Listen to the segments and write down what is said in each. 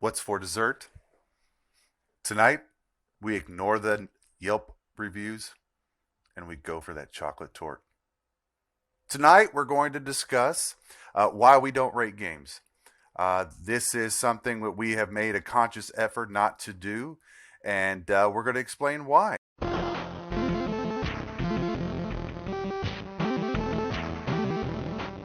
What's for dessert? Tonight, we ignore the Yelp reviews and we go for that chocolate torte. Tonight, we're going to discuss why we don't rate games. This is something that we have made a conscious effort not to do, and we're going to explain why.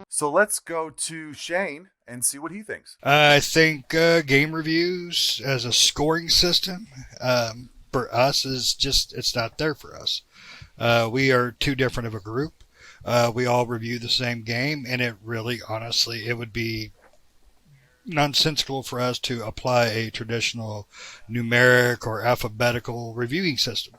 So let's go to Shane and see what he thinks. I think game reviews as a scoring system for us is just, it's not there for us. We are too different of a group. We all review the same game, and it really, honestly, it would be nonsensical for us to apply a traditional numeric or alphabetical reviewing system.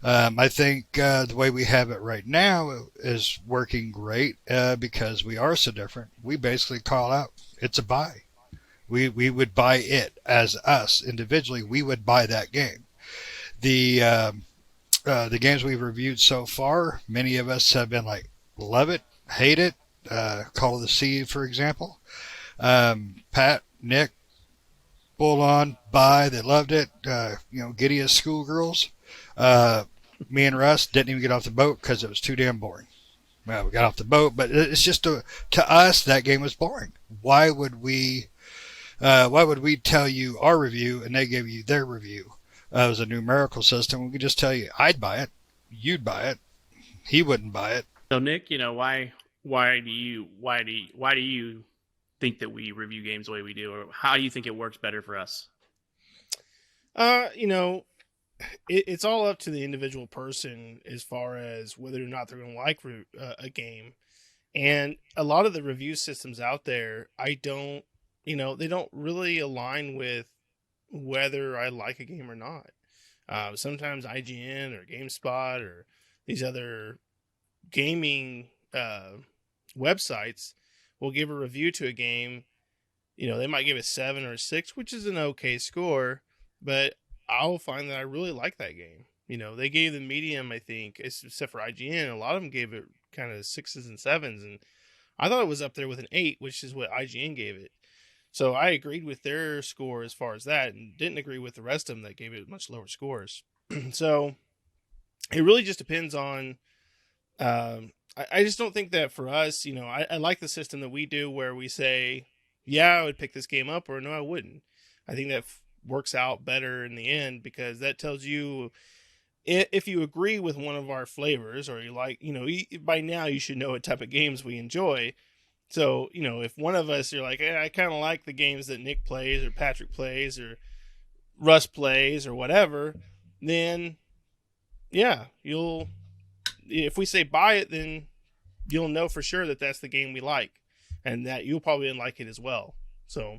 I think the way we have it right now is working great because we are so different. We basically call out, it's a buy. We would buy it as us individually. We would buy that game. The games we've reviewed so far, many of us have been like, love it, hate it. Call of the Sea, for example. Pat, Nick, full on buy. They loved it. Giddy as schoolgirls. Me and Russ didn't even get off the boat because it was too damn boring. Well, we got off the boat, but it's just to us that game was boring. Why would we tell you our review and they give you their review? It was a numerical system. We could just tell you, I'd buy it, you'd buy it, he wouldn't buy it. So Nick, why do you think that we review games the way we do, or how do you think it works better for us? It's all up to the individual person as far as whether or not they're going to like a game. And a lot of the review systems out there, they don't really align with whether I like a game or not. Sometimes IGN or GameSpot or these other gaming websites will give a review to a game. They might give a 7 or a 6, which is an okay score, but I'll find that I really like that game. They gave the medium, I think, except for IGN. A lot of them gave it kind of 6s and 7s, and I thought it was up there with an 8, which is what IGN gave it. So I agreed with their score as far as that, and didn't agree with the rest of them that gave it much lower scores. So it really just depends on. I just don't think that for us, I like the system that we do where we say, yeah, I would pick this game up, or no, I wouldn't. I think that works out better in the end because that tells you if you agree with one of our flavors or you like, by now you should know what type of games we enjoy. So, if one of us, you're like, I kind of like the games that Nick plays or Patrick plays or Russ plays or whatever, then yeah, if we say buy it, then you'll know for sure that that's the game we like and that you'll probably like it as well. So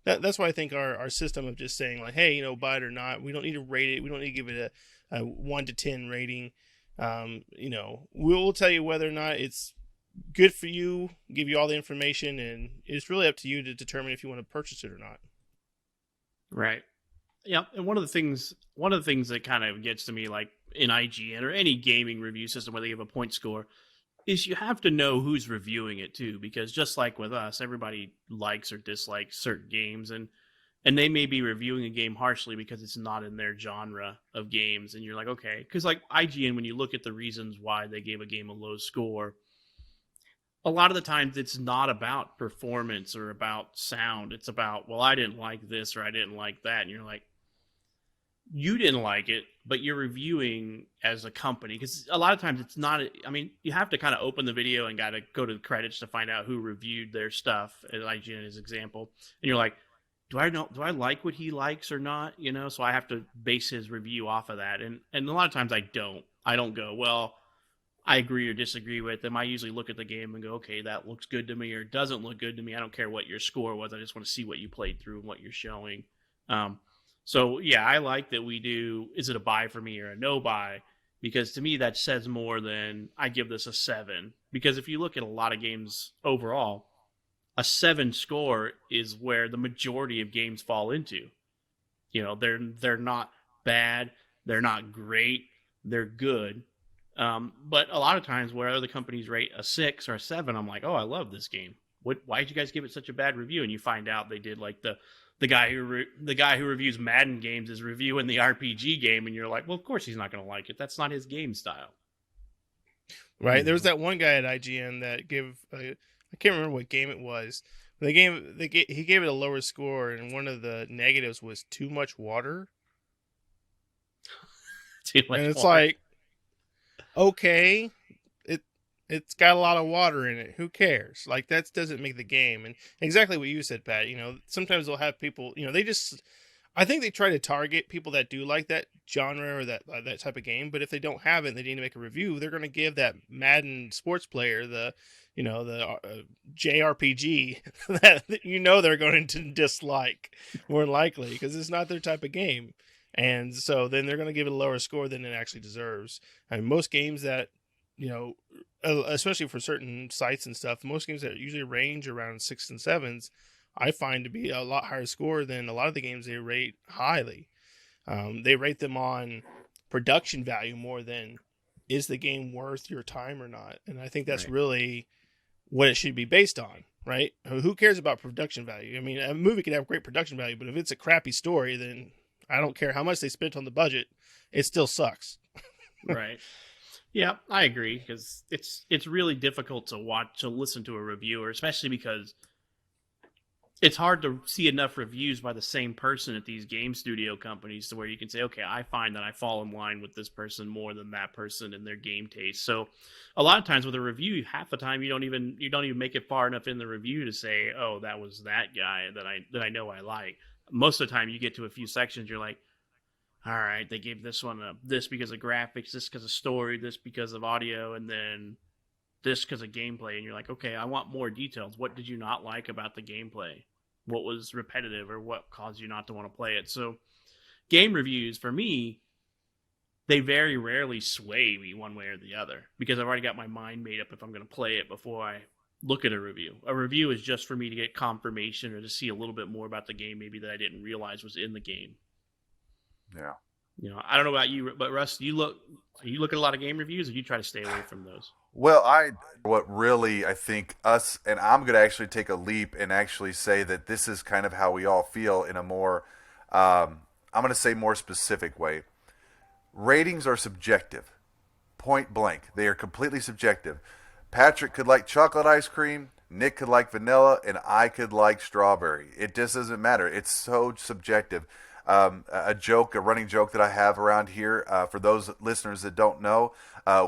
that's why I think our system of just saying like, hey, buy it or not, we don't need to rate it. We don't need to give it a 1 to 10 rating. We'll tell you whether or not it's good for you, give you all the information, and it's really up to you to determine if you want to purchase it or not. Right. Yeah. And one of the things that kind of gets to me, like in IGN or any gaming review system where they give a point score, is you have to know who's reviewing it too, because just like with us, everybody likes or dislikes certain games, and they may be reviewing a game harshly because it's not in their genre of games, and you're like, okay, because like IGN, when you look at the reasons why they gave a game a low score, a lot of the times it's not about performance or about sound. It's about, well, I didn't like this or I didn't like that, and you're like, you didn't like it, but you're reviewing as a company, because a lot of times it's not. I mean, you have to kind of open the video and got to go to the credits to find out who reviewed their stuff, as IGN as example, and you're like, do I like what he likes or not? So I have to base his review off of that, and a lot of times I don't go, well, I agree or disagree with them. I usually look at the game and go, okay, that looks good to me or doesn't look good to me. I don't care what your score was. I just want to see what you played through and what you're showing. So yeah, I like that we do, is it a buy for me or a no buy? Because to me, that says more than I give this a 7. Because if you look at a lot of games overall, a 7 score is where the majority of games fall into. They're not bad. They're not great. They're good. But a lot of times where other companies rate a 6 or a 7, I'm like, oh, I love this game. why did you guys give it such a bad review? And you find out they did like the guy who reviews Madden games is reviewing the RPG game, and you're like, well, of course he's not going to like it. That's not his game style. Right. There was that one guy at IGN that gave I can't remember what game it was. He gave it a lower score, and one of the negatives was too much water. Too much And it's water. like, okay, it's got a lot of water in it. Who cares? Like, that doesn't make the game. And exactly what you said, Pat. Sometimes they'll have people. I think they try to target people that do like that genre or that type of game. But if they don't have it, and they need to make a review. They're going to give that Madden sports player the JRPG that they're going to dislike more than likely because it's not their type of game. And so then they're going to give it a lower score than it actually deserves. I mean, most games that, especially for certain sites and stuff, most games that usually range around 6s and 7s, I find to be a lot higher score than a lot of the games they rate highly. They rate them on production value more than is the game worth your time or not. And I think that's Right. really what it should be based on, right? Who cares about production value? I mean, a movie can have great production value, but if it's a crappy story, then I don't care how much they spent on the budget, it still sucks. Right. Yeah, I agree because it's really difficult to listen to a reviewer, especially because it's hard to see enough reviews by the same person at these game studio companies to where you can say, okay, I find that I fall in line with this person more than that person in their game taste. So a lot of times with a review, half the time you don't even make it far enough in the review to say, oh, that was that guy that I know I like. Most of the time you get to a few sections, you're like, all right, they gave this one this because of graphics, this because of story, this because of audio, and then this because of gameplay. And you're like, okay, I want more details. What did you not like about the gameplay? What was repetitive or what caused you not to want to play it? So game reviews, for me, they very rarely sway me one way or the other because I've already got my mind made up if I'm going to play it before I look at a review. A review is just for me to get confirmation or to see a little bit more about the game maybe that I didn't realize was in the game. Yeah. I don't know about you, but Russ, you look at a lot of game reviews, or you try to stay away from those? Well, what really I think us, and I'm going to actually take a leap and actually say that this is kind of how we all feel in a more, I'm going to say more specific way. Ratings are subjective, point blank. They are completely subjective. Patrick could like chocolate ice cream, Nick could like vanilla, and I could like strawberry. It just doesn't matter. It's so subjective. A running joke that I have around here, for those listeners that don't know,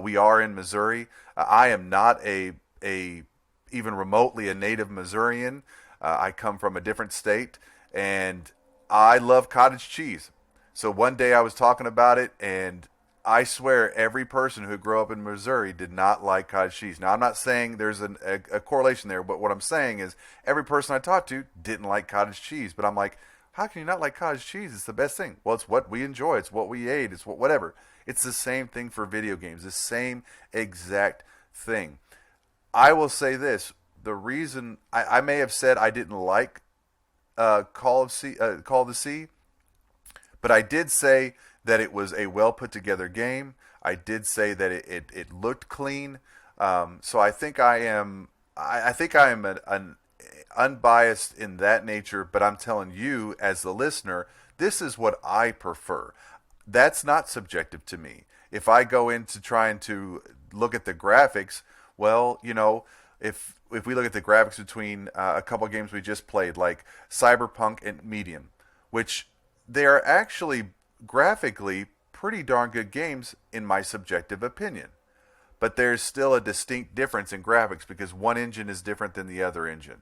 we are in Missouri. I am not even remotely a native Missourian. I come from a different state, and I love cottage cheese. So one day I was talking about it, and I swear every person who grew up in Missouri did not like cottage cheese. Now, I'm not saying there's a correlation there, but what I'm saying is every person I talked to didn't like cottage cheese. But I'm like, how can you not like cottage cheese? It's the best thing. Well, it's what we enjoy. It's what we ate. It's whatever. It's the same thing for video games. The same exact thing. I will say this. The reason I may have said I didn't like Call of the Sea, but I did say that it was a well put together game. I did say that it looked clean. So I think I am an unbiased in that nature, but I'm telling you as the listener, this is what I prefer. That's not subjective to me. If I go into trying to look at the graphics, well, if we look at the graphics between a couple of games we just played, like Cyberpunk and Medium, which they are actually graphically pretty darn good games in my subjective opinion. But there's still a distinct difference in graphics because one engine is different than the other engine.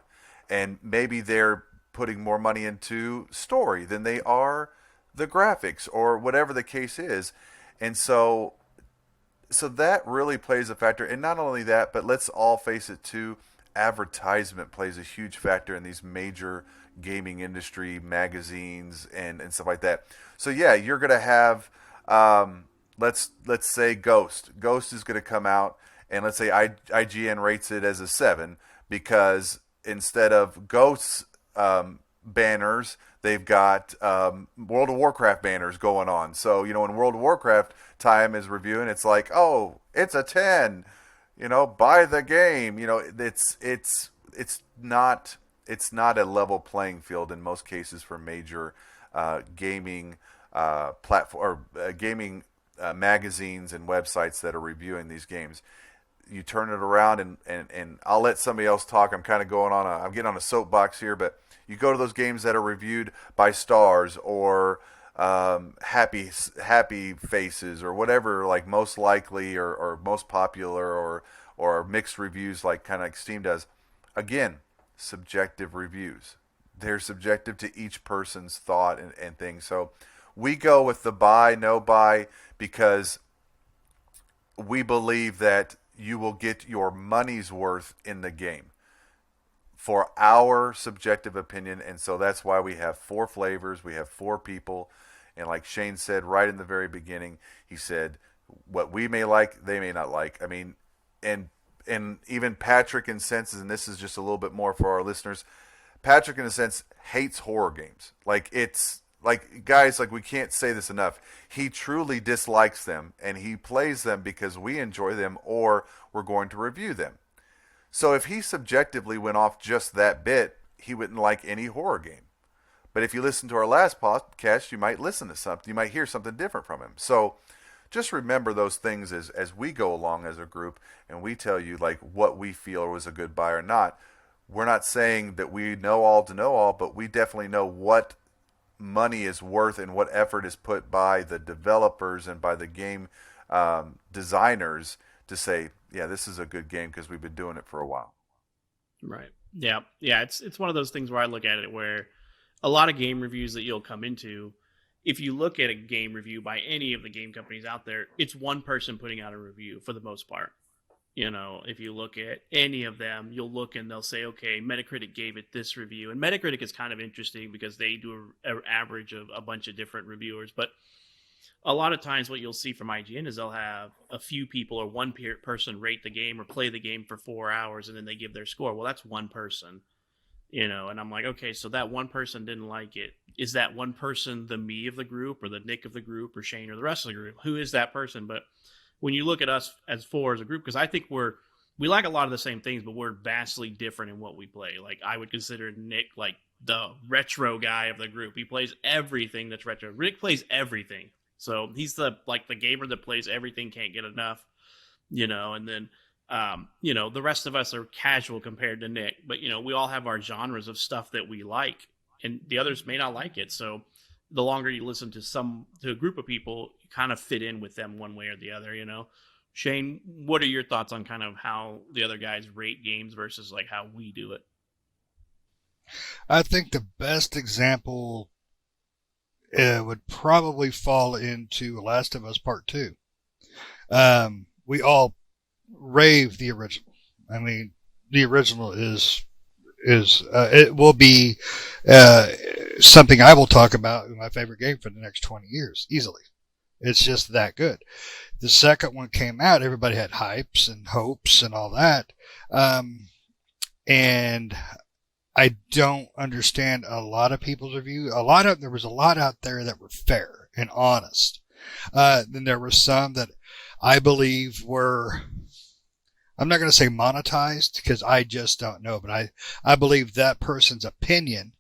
And maybe they're putting more money into story than they are the graphics or whatever the case is. And so that really plays a factor. And not only that, but let's all face it too, advertisement plays a huge factor in these major gaming industry magazines and stuff like that. So yeah, you're going to have, let's say Ghost is going to come out, and let's say IGN rates it as a 7 because instead of Ghost's banners, they've got World of Warcraft banners going on. So, when World of Warcraft time is reviewing, it's like, oh, it's a 10. Buy the game. It's it's not a level playing field in most cases for major gaming platform or gaming magazines and websites that are reviewing these games. You turn it around, and I'll let somebody else talk. I'm kind of I'm getting on a soapbox here, but you go to those games that are reviewed by stars or happy faces or whatever, like most likely or most popular or mixed reviews, like kind of like Steam does. Again, subjective reviews. They're subjective to each person's thought and things. So we go with the buy, no buy, because we believe that you will get your money's worth in the game for our subjective opinion. And so that's why we have 4 flavors. We have 4 people. And like Shane said right in the very beginning, he said, what we may like, they may not like. I mean, and even Patrick, in senses, and this is just a little bit more for our listeners, Patrick, in a sense, hates horror games. Like, it's like, guys, like, we can't say this enough. He truly dislikes them, and he plays them because we enjoy them or we're going to review them. So if he subjectively went off just that bit, he wouldn't like any horror game. But if you listen to our last podcast, you might listen to something. You might hear something different from him. So just remember those things as we go along as a group, and we tell you like what we feel was a good buy or not. We're not saying that we know all to know all, but we definitely know what money is worth and what effort is put by the developers and by the game designers to say, yeah, this is a good game because we've been doing it for a while. Right. Yeah. Yeah. It's one of those things where I look at it where a lot of game reviews that you'll come into, if you look at a game review by any of the game companies out there, it's one person putting out a review for the most part. You know, if you look at any of them, you'll look and they'll say, okay, Metacritic gave it this review. And Metacritic is kind of interesting because they do an average of a bunch of different reviewers. But a lot of times what you'll see from IGN is they'll have a few people or one person rate the game or play the game for 4 hours and then they give their score. Well, that's one person, you know, and I'm like, okay, so that one person didn't like it. Is that one person the me of the group or the Nick of the group or Shane or the rest of the group? Who is that person? But when you look at us as 4 as a group, because I think we like a lot of the same things, but we're vastly different in what we play. Like, I would consider Nick like the retro guy of the group. He plays everything that's retro. Rick plays everything. So he's the gamer that plays everything, can't get enough, you know, and then, you know, the rest of us are casual compared to Nick, but, you know, we all have our genres of stuff that we like and the others may not like it. So the longer you listen to a group of people, you kind of fit in with them one way or the other, you know. Shane, what are your thoughts on kind of how the other guys rate games versus like how we do it? I think the best example would probably fall into Last of Us Part 2. We all rave the original. I mean, the original is it will be something I will talk about in my favorite game for the next 20 years, easily. It's just that good. The second one came out, everybody had hypes and hopes and all that. And I don't understand a lot of people's review. There was a lot out there that were fair and honest. Then there were some that I believe were, I'm not going to say monetized because I just don't know, but I believe that person's opinion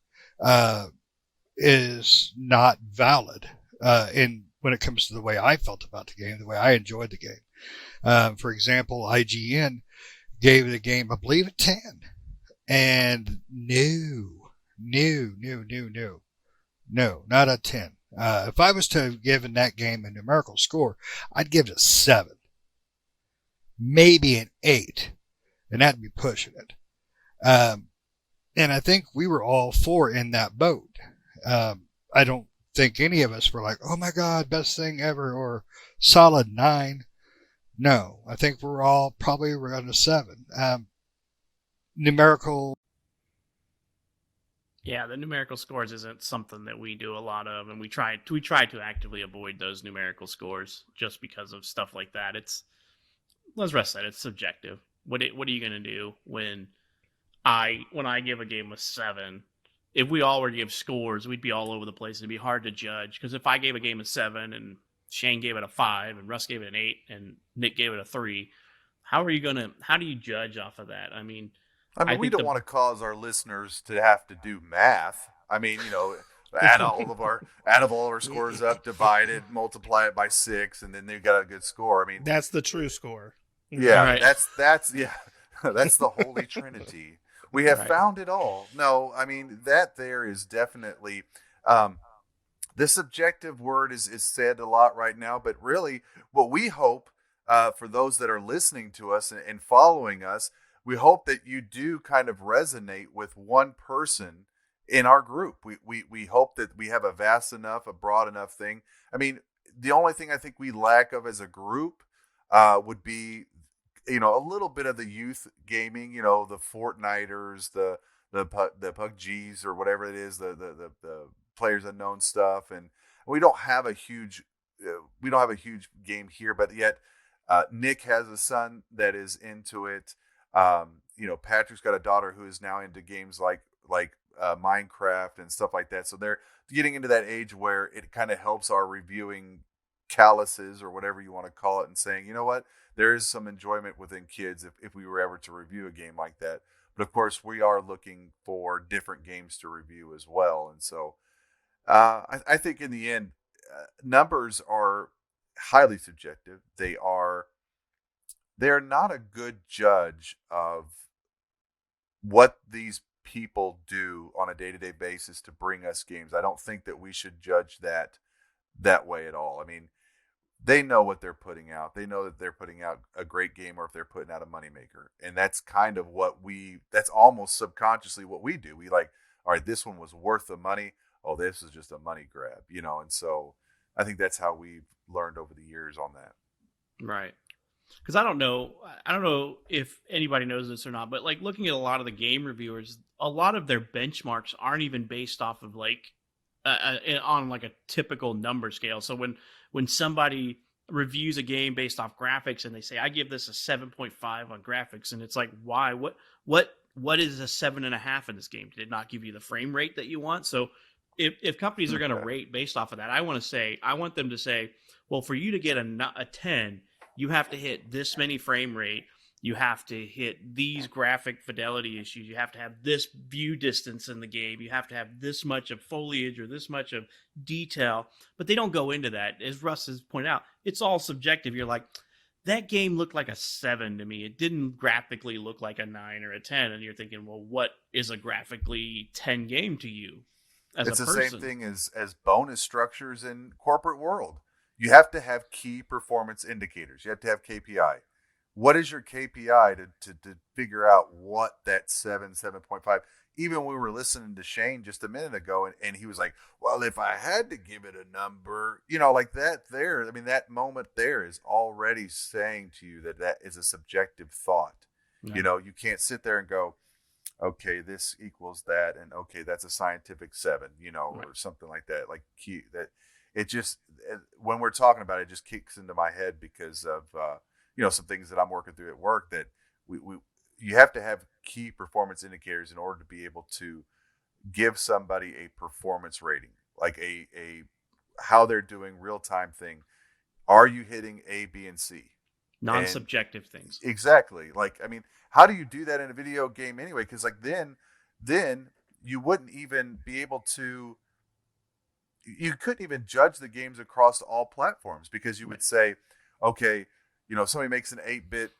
is not valid when it comes to the way I felt about the game, the way I enjoyed the game. For example, IGN gave the game, I believe, a 10. And no, not a 10. If I was to have given that game a numerical score, I'd give it a 7. Maybe an 8. And that'd be pushing it. And I think we were all 4 in that boat. I don't think any of us were like, oh my God, best thing ever, or solid 9. No, I think we're all probably around a 7. Numerical. Yeah, the numerical scores isn't something that we do a lot of, and we try to actively avoid those numerical scores just because of stuff like that. It's, as Russ said, it's subjective. What are you gonna do when I give a game a 7? If we all were to give scores, we'd be all over the place. It'd be hard to judge because if I gave a game a 7 and Shane gave it a 5 and Russ gave it an 8 and Nick gave it a 3, how do you judge off of that? I mean, I mean, I we think don't want to cause our listeners to have to do math. I mean, add all of our scores up, divide it, multiply it by 6, and then they've got a good score. I mean, That's the true score. yeah, Right. that's yeah, that's the holy trinity. We have Right. found it all. No, I mean that there is definitely um, the subjective word is said a lot right now, but really, what we hope for those that are listening to us and following us, we hope that you do kind of resonate with one person in our group. We hope that we have a vast enough, a broad enough thing. I mean, the only thing I think we lack of as a group would be a little bit of the youth gaming, the Fortniters, the PUBGs or whatever it is, the Players Unknown stuff, and we don't have a huge game here, but yet Nick has a son that is into it. Patrick's got a daughter who is now into games like Minecraft and stuff like that. So they're getting into that age where it kind of helps our reviewing calluses or whatever you want to call it, and saying, you know what, there is some enjoyment within kids if we were ever to review a game like that. But of course, we are looking for different games to review as well. And so I think in the end, numbers are highly subjective. They're not a good judge of what these people do on a day-to-day basis to bring us games. I don't think that we should judge that way at all. I mean, they know what they're putting out. They know that they're putting out a great game or if they're putting out a moneymaker. And that's kind of that's almost subconsciously what we do. We like, all right, this one was worth the money. Oh, this is just a money grab, and so I think that's how we've learned over the years on that. Right. Because I don't know if anybody knows this or not, but like looking at a lot of the game reviewers, a lot of their benchmarks aren't even based off of like on like a typical number scale. So when somebody reviews a game based off graphics and they say, I give this a 7.5 on graphics, and it's like, why? What is a 7.5 in this game? Did it not give you the frame rate that you want? So if companies are going to rate based off of that, I want them to say, well, for you to get a 10, you have to hit this many frame rate. You have to hit these graphic fidelity issues. You have to have this view distance in the game. You have to have this much of foliage or this much of detail. But they don't go into that. As Russ has pointed out, it's all subjective. You're like, that game looked like a 7 to me. It didn't graphically look like a 9 or a 10. And you're thinking, well, what is a graphically 10 game to you as it's a the person? same thing as bonus structures in corporate world. You have to have key performance indicators. You have to have KPI. What is your KPI to figure out what that 7.5? Even we were listening to Shane just a minute ago, and he was like, well, if I had to give it a number, like that there, I mean, that moment there is already saying to you that is a subjective thought. Yeah. You can't sit there and go, okay, this equals that, and okay, that's a scientific 7, Right. or something like that. Like it just, when we're talking about it, it just kicks into my head because of some things that I'm working through at work, that you have to have key performance indicators in order to be able to give somebody a performance rating, like a how they're doing real time thing. Are you hitting A, B, and C? Non-subjective things. Exactly. Like, I mean, how do you do that in a video game anyway? Because like then you wouldn't even be able to. You couldn't even judge the games across all platforms, because you would say, okay, somebody makes an 8-bit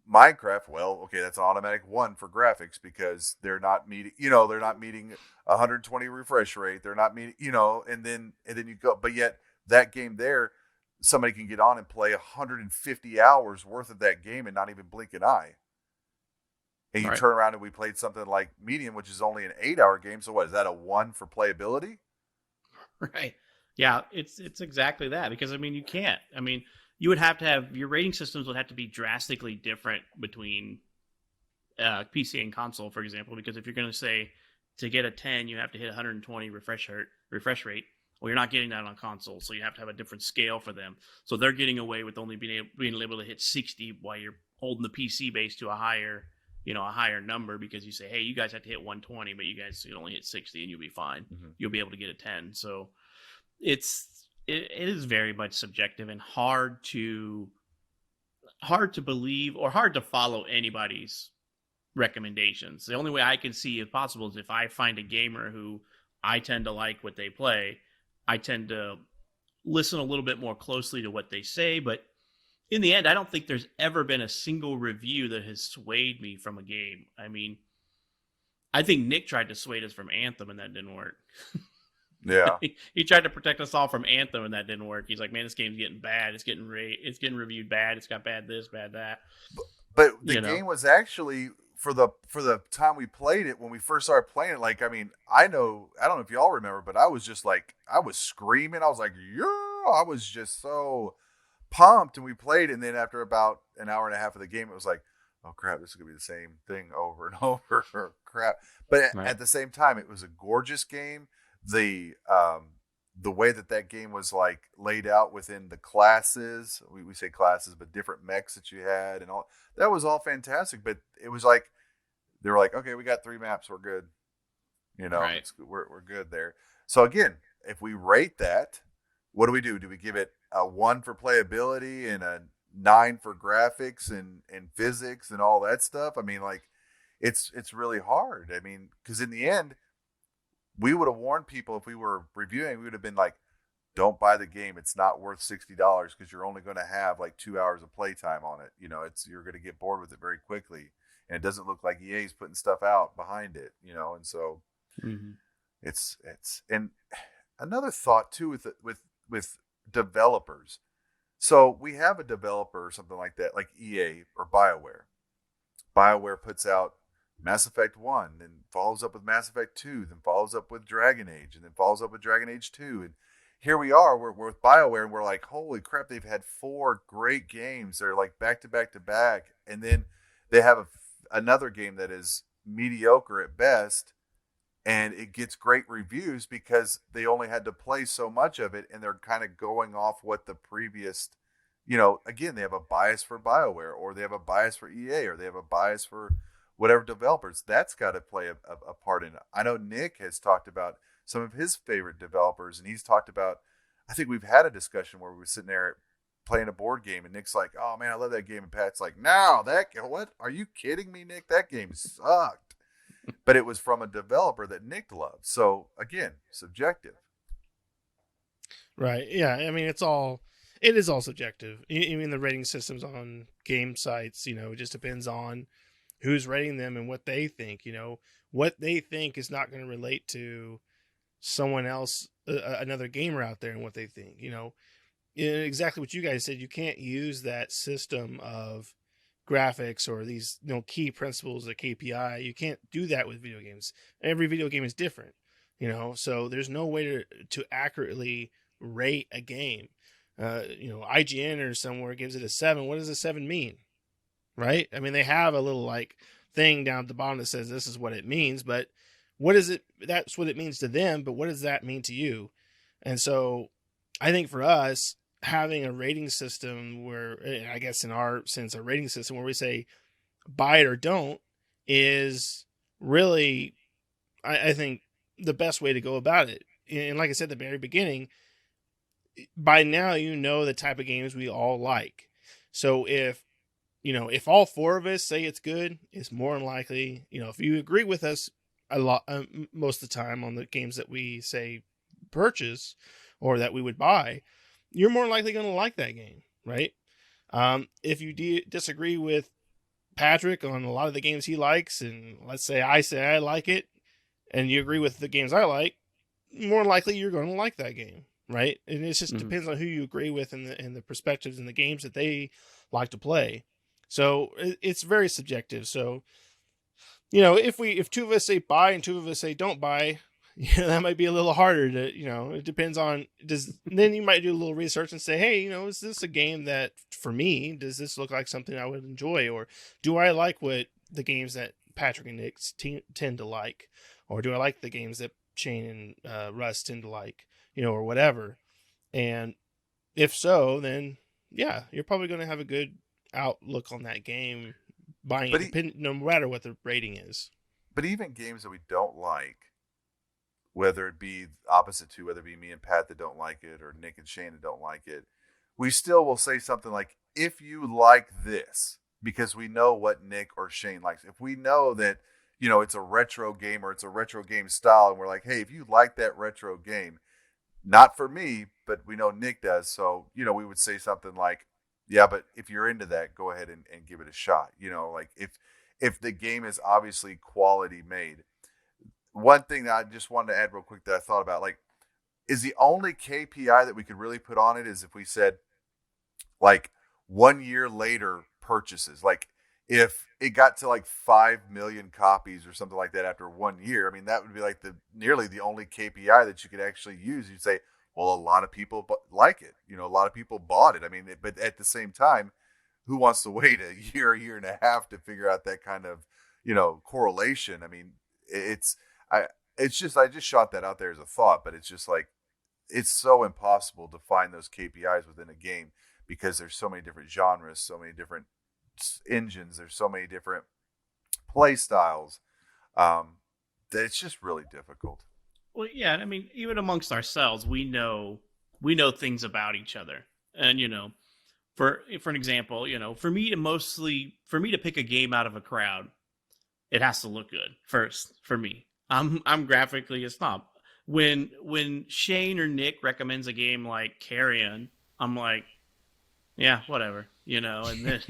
Minecraft. Well, okay, that's an automatic 1 for graphics because they're not meeting 120 refresh rate. They're not meeting, and then you go, but yet that game there, somebody can get on and play 150 hours worth of that game and not even blink an eye. And you Right. turn around and we played something like Medium, which is only an 8-hour game. So what is that, a 1 for playability? Right. Yeah, it's exactly that, because I mean, you can't. I mean, you would have to have your rating systems would have to be drastically different between PC and console, for example, because if you're going to say to get a 10, you have to hit 120 refresh rate. Well, you're not getting that on console, so you have to have a different scale for them. So they're getting away with only being able to hit 60 while you're holding the PC base to a higher number, because you say, hey, you guys have to hit 120, but you guys can only hit 60 and you'll be fine. Mm-hmm. You'll be able to get a 10. So it is very much subjective and hard to believe or hard to follow anybody's recommendations. The only way I can see if possible is if I find a gamer who I tend to like what they play, I tend to listen a little bit more closely to what they say. But in the end, I don't think there's ever been a single review that has swayed me from a game. I mean, I think Nick tried to sway us from Anthem, and that didn't work. Yeah. He tried to protect us all from Anthem, and that didn't work. He's like, "Man, this game's getting bad. It's getting reviewed bad. It's got bad this, bad that." But the game was actually for the time we played it, when we first started playing it, like, I mean, I don't know if y'all remember, but I was just like, I was screaming. I was like, yeah, I was just so pumped, and we played, and then after about an hour and a half of the game, it was like, oh crap, this is gonna be the same thing over and over. Crap. But Right. at the same time, it was a gorgeous game. The way that game was like laid out within the classes, we say classes, but different mechs that you had and all that was all fantastic. But it was like they were like, okay, we got 3 maps, we're good. Right. We're good there. So again, if we rate that, what do we do? Do we give it a 1 for playability and a 9 for graphics and physics and all that stuff? I mean, like, it's really hard. I mean, because in the end, we would have warned people if we were reviewing. We would have been like, don't buy the game. It's not worth $60 because you're only going to have like 2 hours of playtime on it. You're going to get bored with it very quickly. And it doesn't look like EA's putting stuff out behind it, and so it's and another thought too with developers. So we have a developer or something like that, like EA or BioWare. BioWare puts out Mass Effect 1, then follows up with Mass Effect 2, then follows up with Dragon Age, and then follows up with Dragon Age 2. And here we are, we're with BioWare, and we're like, holy crap, they've had 4 great games. They're like back to back to back. And then they have another game that is mediocre at best, and it gets great reviews because they only had to play so much of it, and they're kind of going off what the previous, again, they have a bias for BioWare, or they have a bias for EA, or they have a bias for whatever developers. That's got to play a part in it. I know Nick has talked about some of his favorite developers, and he's talked about, I think we've had a discussion where we were sitting there playing a board game, and Nick's like, oh man, I love that game. And Pat's like, no, what? Are you kidding me, Nick? That game sucked. But it was from a developer that Nick loved. So again, subjective. Right. Yeah. I mean, it is all subjective. I mean, the rating systems on game sites, it just depends on who's rating them and what they think. What they think is not going to relate to someone else, another gamer out there, and what they think. Exactly what you guys said. You can't use that system of graphics or these key principles of KPI. You can't do that with video games. Every video game is different. So there's no way to accurately rate a game. IGN or somewhere gives it a 7. What does a 7 mean? Right? I mean, they have a little like thing down at the bottom that says this is what it means, but what is it? That's what it means to them, but what does that mean to you? And so I think for us, having a rating system where, I guess in our sense, a rating system where we say buy it or don't is really, I think, the best way to go about it. And like I said at the very beginning, by now the type of games we all like. So if all 4 of us say it's good, it's more than likely, if you agree with us a lot, most of the time on the games that we say purchase or that we would buy, you're more likely going to like that game, right? If you disagree with Patrick on a lot of the games he likes, and let's say I like it, and you agree with the games I like, more likely you're going to like that game, right? And it just depends on who you agree with and the perspectives and the games that they like to play. So it's very subjective. So, if 2 of us say buy and 2 of us say don't buy, that might be a little harder to, it depends on, then you might do a little research and say, hey, is this a game that for me, does this look like something I would enjoy? Or do I like what the games that Patrick and Nick tend to like? Or do I like the games that Shane and Russ tend to like, or whatever? And if so, then yeah, you're probably going to have a good outlook on that game buying it, no matter what the rating is. But even games that we don't like, whether it be opposite to, whether it be me and Pat that don't like it or Nick and Shane that don't like it, we still will say something like, if you like this, because we know what Nick or Shane likes. If we know that, it's a retro game or it's a retro game style, and we're like, hey, if you like that retro game, not for me, but we know Nick does. So, we would say something like, yeah, but if you're into that, go ahead and give it a shot. Like if the game is obviously quality made. One thing that I just wanted to add real quick that I thought about, like, is the only KPI that we could really put on it is if we said, like, 1 year later purchases. Like, if it got to like 5 million copies or something like that after 1 year, I mean, that would be like nearly the only KPI that you could actually use. You'd say, well, a lot of people like it. A lot of people bought it. I mean, but at the same time, who wants to wait a year and a half to figure out that kind of, correlation? I mean, I just shot that out there as a thought, but it's just like, it's so impossible to find those KPIs within a game because there's so many different genres, so many different engines, there's so many different play styles, that it's just really difficult. Well, yeah, I mean, even amongst ourselves, we know things about each other, and for an example, for me to pick a game out of a crowd, it has to look good first. For me, I'm graphically a snob. When Shane or Nick recommends a game like Carrion, I'm like, yeah, whatever, and then,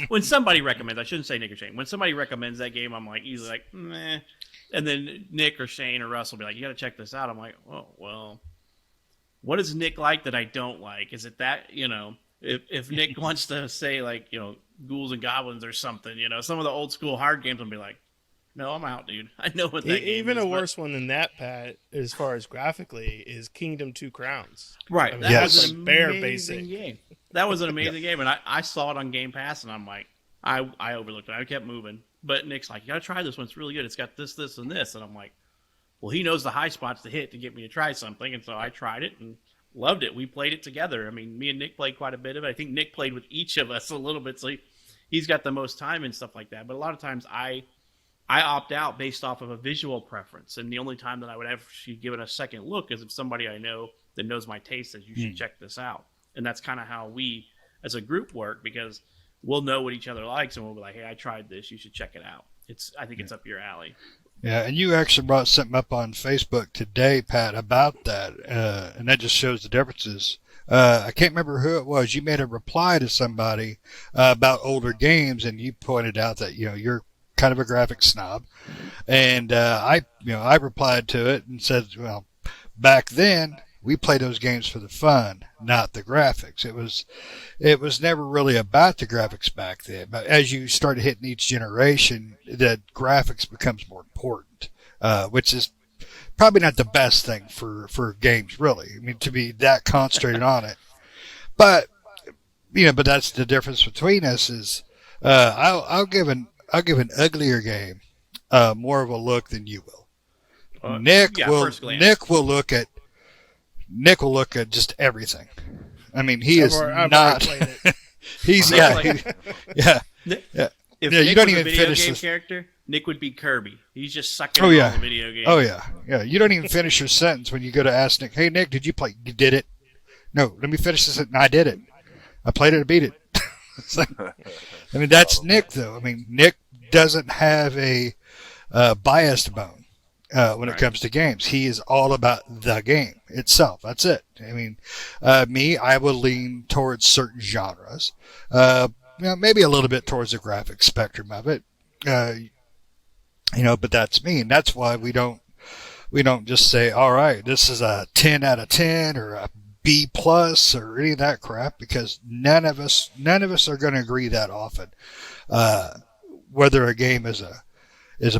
when somebody recommends, I shouldn't say Nick or Shane, when somebody recommends that game, I'm like, easily like, meh. And then Nick or Shane or Russ will be like, you got to check this out. I'm like, oh, well, what does Nick like that I don't like? Is it that, if Nick wants to say like, Ghouls and Goblins or something, some of the old school hard games, I'll be like, no, I'm out, dude. I know what that game even is. A worse one than that, Pat, as far as graphically, is Kingdom 2 Crowns. Right. I mean, That Yes. was an Bare amazing basic. game. That was an amazing game. And I saw it on Game Pass, and I'm like, I overlooked it. I kept moving. But Nick's like, you got to try this one. It's really good. It's got this, this, and this. And I'm like, well, he knows the high spots to hit to get me to try something. And so I tried it and loved it. We played it together. I mean, me and Nick played quite a bit of it. I think Nick played with each of us a little bit. So he's got the most time and stuff like that. But a lot of times I opt out based off of a visual preference. And the only time that I would actually give it a second look is if somebody I know that knows my taste says, you should check this out. And that's kind of how we as a group work, because we'll know what each other likes and we'll be like, hey, I tried this. You should check it out. I think it's up your alley. Yeah, and you actually brought something up on Facebook today, Pat, about that, and that just shows the differences. I can't remember who it was. You made a reply to somebody about older games, and you pointed out that you're kind of a graphic snob, and I replied to it and said, well, back then we played those games for the fun, not the graphics. It was never really about the graphics back then. But as you start hitting each generation, the graphics becomes more important, which is probably not the best thing for games, really. I mean, to be that concentrated on it. But but that's the difference between us. Is I'll give an uglier game more of a look than you will. Nick will look at just everything. I mean, he is I've not. already played it. He's yeah. If Yeah, Nick you don't was even a video finish game this. character, Nick would be Kirby. He's just sucking Oh, in yeah. all the video games. Oh yeah. You don't even finish your sentence when you go to ask Nick. Hey Nick, did you play? You did it? No, let me finish this. And I did it. I played it. I beat it. It's like, I mean, that's Nick though. I mean, Nick doesn't have a biased bone when it comes to games. He is all about the game itself. That's it. I mean, me, I would lean towards certain genres. Maybe a little bit towards the graphic spectrum of it. But that's me, and that's why we don't just say, all right, this is a 10 out of 10 or a B plus or any of that crap, because none of us are going to agree that often. Whether a game is a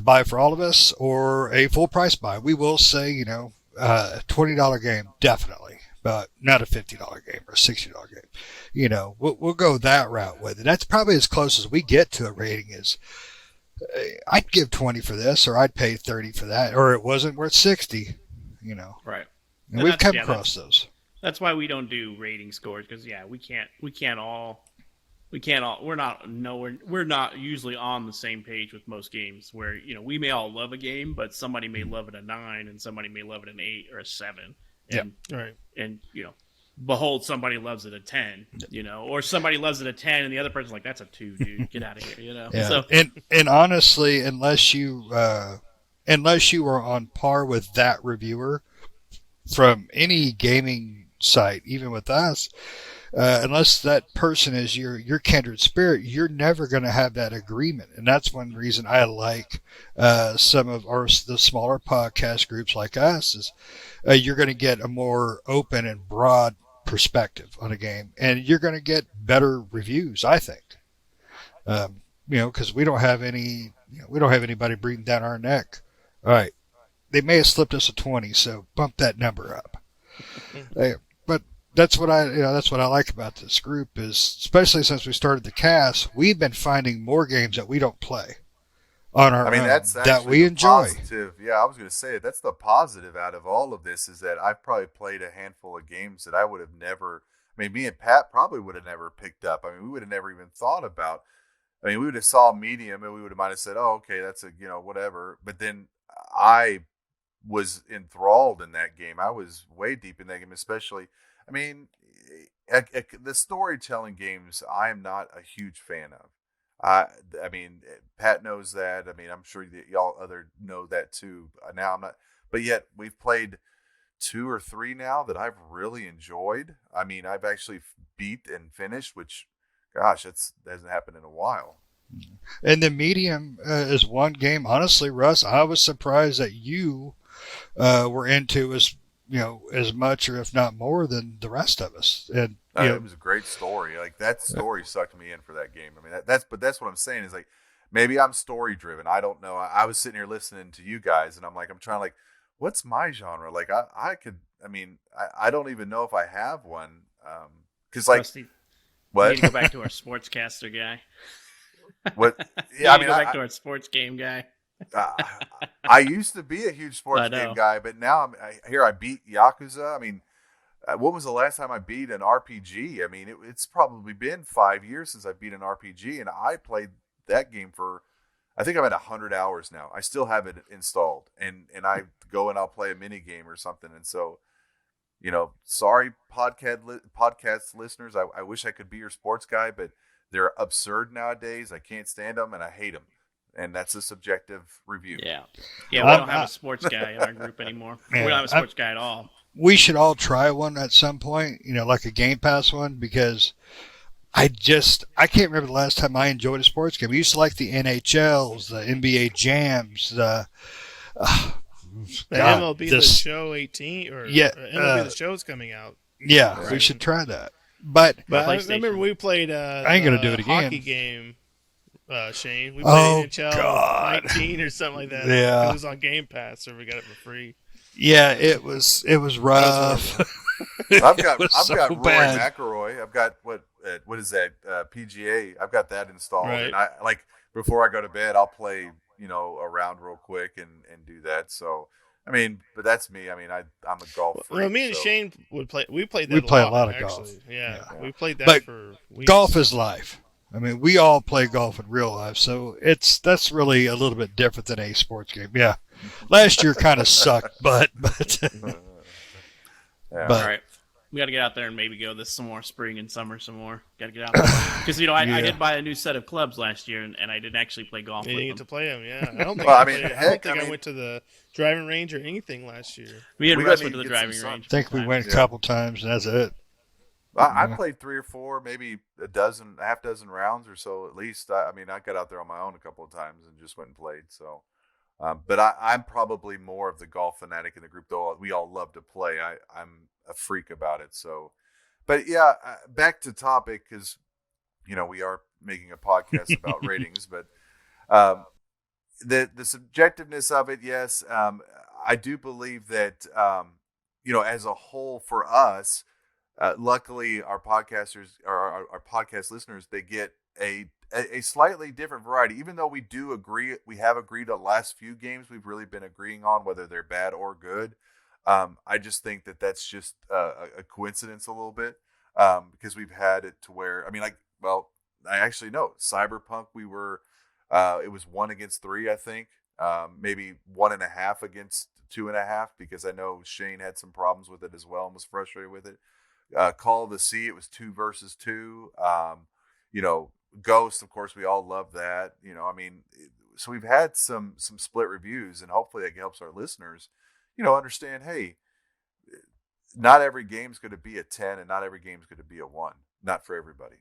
buy for all of us or a full price buy, we will say, $20 game definitely, but not a $50 game or a $60 game. We'll go that route with it. That's probably as close as we get to a rating. Is I'd give 20 for this, or I'd pay 30 for that, or it wasn't worth 60. Right. And we've come across those. That's why we don't do rating scores, because we're not usually on the same page with most games, where we may all love a game, but somebody may love it a 9 and somebody may love it an 8 or a 7. And Right. and behold, somebody loves it a 10, or somebody loves it a 10 and the other person's like, that's a 2, dude, get out of here. Yeah. So And honestly, unless you are on par with that reviewer from any gaming site, even with us, unless that person is your kindred spirit, you're never going to have that agreement. And that's one reason I like some of the smaller podcast groups like us is you're going to get a more open and broad perspective on a game, and you're going to get better reviews, I think. Because we don't have anybody breathing down our neck. All right, they may have slipped us a 20, so bump that number up. But that's what I like about this group is, especially since we started the cast, we've been finding more games that we don't play on our own that's that we the enjoy. Positive. Yeah, I was going to say that's the positive out of all of this is that I've probably played a handful of games that I would have never. I mean, me and Pat probably would have never picked up. I mean, we would have never even thought about. I mean, we would have saw Medium and we would have might have said, "Oh, okay, that's a whatever." But then I was enthralled in that game. I was way deep in that game, especially. I mean, the storytelling games I am not a huge fan of. I mean, Pat knows that. I mean, I'm sure that y'all other know that too. Now I'm not, but yet we've played 2 or 3 now that I've really enjoyed. I mean, I've actually beat and finished, which, gosh, that hasn't happened in a while. And the Medium is one game. Honestly, Russ, I was surprised that you were into as much or if not more than the rest of us. And It was a great story. Like that story sucked me in for that game. I mean, that's what I'm saying is like maybe I'm story driven. I don't know. I was sitting here listening to you guys, and I'm trying like, what's my genre? Like I don't even know if I have one. Because like Rusty, what? We need to go back to our sportscaster guy. What? Yeah, I mean, go back to our sports game guy. I used to be a huge sports I know. game guy, but now I beat Yakuza. I mean, when was the last time I beat an RPG? I mean, it's probably been 5 years since I beat an RPG, and I played that game for, I think I'm at 100 hours now. I still have it installed, and I go and I'll play a mini game or something. And so, sorry, podcast listeners, I wish I could be your sports guy, but they're absurd nowadays. I can't stand them, and I hate them. And that's a subjective review. Yeah, we don't have a sports guy in our group anymore. Yeah, we don't have a sports guy at all. We should all try one at some point, like a Game Pass one, because I can't remember the last time I enjoyed a sports game. We used to like the NHLs, the NBA Jams, the MLB The Show 18, or MLB The Show's coming out. Yeah, Right. We should try that. But I remember we played I ain't gonna do it again. Hockey game, Shane. We played NHL God. 19 or something like that. Yeah. It was on Game Pass, so we got it for free. yeah, it was rough. I've got so Rory bad. McIlroy. I've got what is that PGA? I've got that installed, Right. and I before I go to bed, I'll play a round real quick and do that. So I mean, but that's me. I mean, I'm a golf freak. Well, me and so. Shane would play. We played that. We play a lot of actually. golf. Yeah, Yeah. we played that But for weeks. Golf is life. I mean, we all play golf in real life, so that's really a little bit different than a sports game. Yeah, last year kind of sucked, but Yeah. But- All right. We got to get out there and maybe go this some more spring and summer some more. Got to get out there. Because, I did buy a new set of clubs last year, and I didn't actually play golf You didn't get with to them. play them. Yeah, I don't think. Well, I, I mean, played, I heck, don't think I I mean- went to the driving range or anything last year. Me and We Russ gotta went to the get driving some sun. range. I think we went a couple times, and that's it. I played 3 or 4, maybe a half dozen rounds or so at least. I mean, I got out there on my own a couple of times and just went and played. So, but I'm probably more of the golf fanatic in the group, though we all love to play. I'm a freak about it. So, but yeah, back to topic because we are making a podcast about ratings, but the subjectiveness of it, yes, I do believe that as a whole for us. Luckily, our podcasters or our podcast listeners, they get a slightly different variety. Even though we have agreed on the last few games we've really been agreeing on whether they're bad or good. I just think that that's just a coincidence a little bit because we've had it to where I actually know Cyberpunk. We were it was 1 against 3, I think, maybe 1.5 against 2.5 because I know Shane had some problems with it as well and was frustrated with it. Call of the Sea, it was 2 versus 2. Ghost, of course, we all love that. So we've had some split reviews, and hopefully that helps our listeners, understand, hey, not every game's going to be a 10 and not every game's going to be a 1. Not for everybody.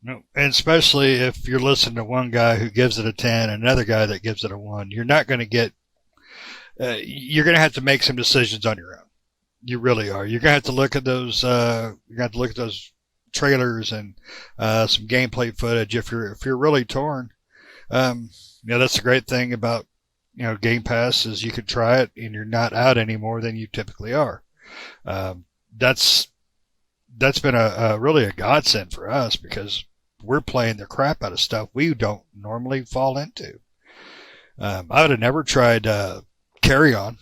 No, and especially if you're listening to one guy who gives it a 10 and another guy that gives it a 1, you're not going to get you're going to have to make some decisions on your own. You really are. You're going to have to look at those trailers and some gameplay footage if you're really torn. That's the great thing about Game Pass is you can try it and you're not out any more than you typically are. That's been a really a godsend for us because we're playing the crap out of stuff we don't normally fall into. I would have never tried Carry On.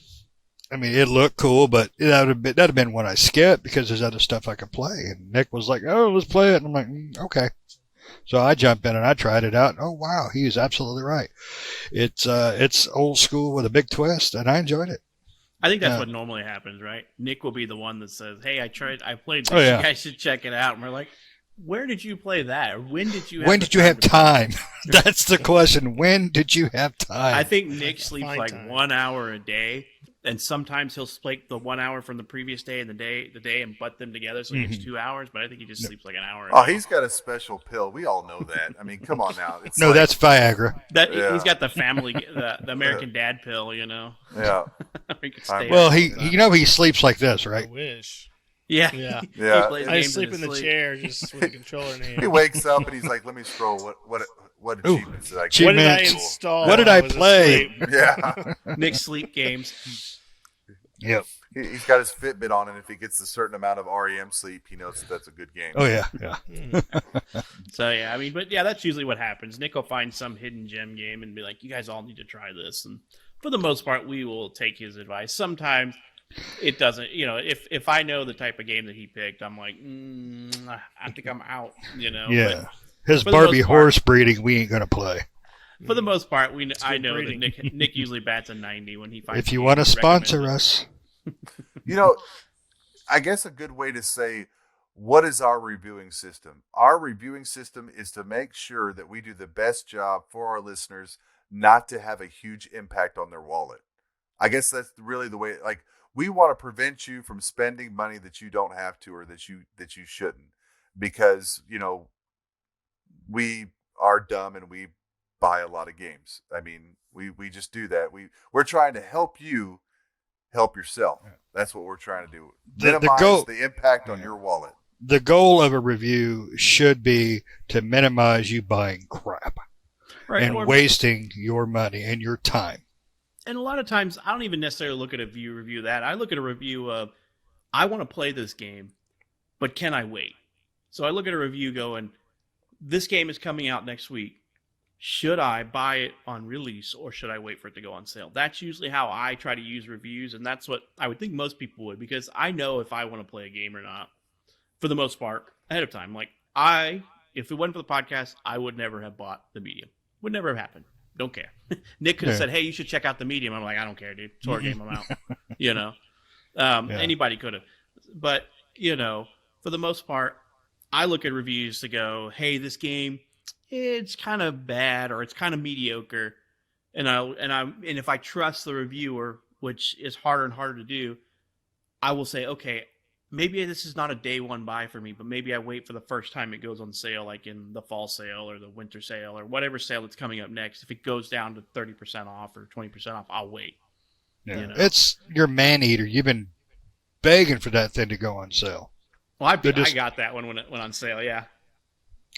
I mean, it looked cool, but that'd have been one I skipped because there's other stuff I could play. And Nick was like, "Oh, let's play it." And I'm like, "Okay." So I jumped in and I tried it out. Oh wow, he is absolutely right. It's old school with a big twist, and I enjoyed it. I think that's Yeah. what normally happens, right? Nick will be the one that says, "Hey, I played this. Oh, yeah. You guys should check it out." And we're like, "Where did you play that? Or when did you? When did you have time? That's the question. When did you have time? I think Nick sleeps Fine like time. 1 hour a day, and sometimes he'll split the 1 hour from the previous day and the day and butt them together, so he gets 2 hours. But I think he just sleeps like an hour. Oh, he's got a special pill. We all know that. I mean, come on now. It's no, like- that's Viagra. That Yeah. he's got the family, the American Dad pill, Yeah. He can stay Well, up he all the time. he sleeps like this, I right? wish. yeah, Yeah. He Yeah. plays I games just sleep in the his sleep. chair just with the controller in hand. He wakes up and he's like, "Let me scroll. What Ooh. achievements did I get?" Achievements. What did I Achievements. install? What did while I was play? asleep? Yeah. Nick's sleep games. Yep. He's got his Fitbit on, and if he gets a certain amount of REM sleep, he knows that's a good game. Oh yeah. So yeah, I mean, but yeah, that's usually what happens. Nick will find some hidden gem game and be like, "You guys all need to try this." And for the most part, we will take his advice. Sometimes it doesn't. If I know the type of game that he picked, I'm like, I think I'm out. Yeah. But His for the Barbie most part- horse breeding, we ain't gonna play. for the most part, I good know breeding. that Nick usually bats a 90 when he finds. If a you game want to he sponsor recommends. us, I guess a good way to say, what is our reviewing system? Our reviewing system is to make sure that we do the best job for our listeners, not to have a huge impact on their wallet. I guess that's really the way. Like, we want to prevent you from spending money that you don't have to, or that you shouldn't, because we are dumb and we buy a lot of games. I mean, we just do that. We're trying to help you help yourself. That's what we're trying to do. The Minimize goal- the impact on your wallet. the goal of a review should be to minimize you buying crap Right, and or- wasting your money and your time. And a lot of times, I don't even necessarily look at a review that. I look at a review of, I want to play this game, but can I wait? So I look at a review going, this game is coming out next week. Should I buy it on release or should I wait for it to go on sale? That's usually how I try to use reviews, and that's what I would think most people would, because I know if I want to play a game or not, for the most part, ahead of time. Like, if it wasn't for the podcast, I would never have bought the medium. Would never have happened. Don't care. Nick could have Yeah. said, "Hey, you should check out the medium." I'm like, I don't care, dude. It's our game. I'm out. Yeah. Anybody could have, but for the most part, I look at reviews to go, "Hey, this game, it's kind of bad or it's kind of mediocre," and if I trust the reviewer, which is harder and harder to do, I will say, okay, maybe this is not a day one buy for me, but maybe I wait for the first time it goes on sale, like in the fall sale or the winter sale or whatever sale that's coming up next. If it goes down to 30% off or 20% off, I'll wait. Yeah. You know. It's your man eater. You've been begging for that thing to go on sale. Well, I They're just- got that one when it went on sale, yeah.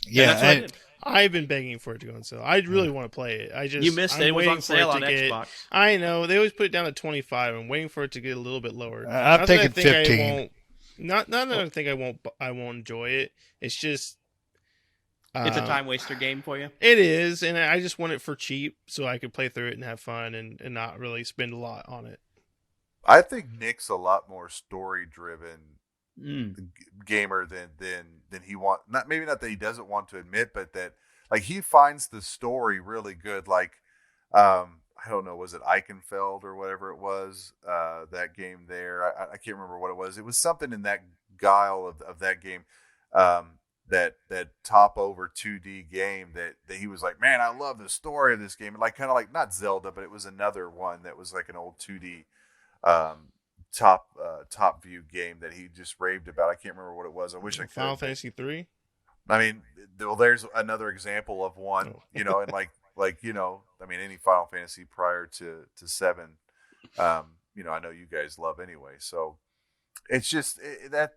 Yeah. And that's what I and- did. I've been begging for it to go on sale. I really want to play it. You missed it. It was on sale on Xbox. I know they always put it down to 25. I'm waiting for it to get a little bit lower. I'm Not that I thinking think I 15. won't- Not that I think I won't enjoy it. It's just It's a time waster game for you. It is, and I just want it for cheap so I could play through it and have fun and not really spend a lot on it. I think Nick's a lot more story driven Mm. gamer than he maybe not that he doesn't want to admit, but that like he finds the story really good. Like I I don't know, was it Eichenfeld or whatever it was, that game there. I can't remember what it was. It was something in that guile of that game, that top over 2D game that he was like, man, I love the story of this game. Like kind of like not Zelda, but it was another one that was like an old 2D top view game that he just raved about. I can't remember what it was. I wish I could. Final Fantasy 3. I mean, well, there's another example of one, Oh. and I mean, any Final Fantasy prior to 7, I know you guys love anyway. So it's just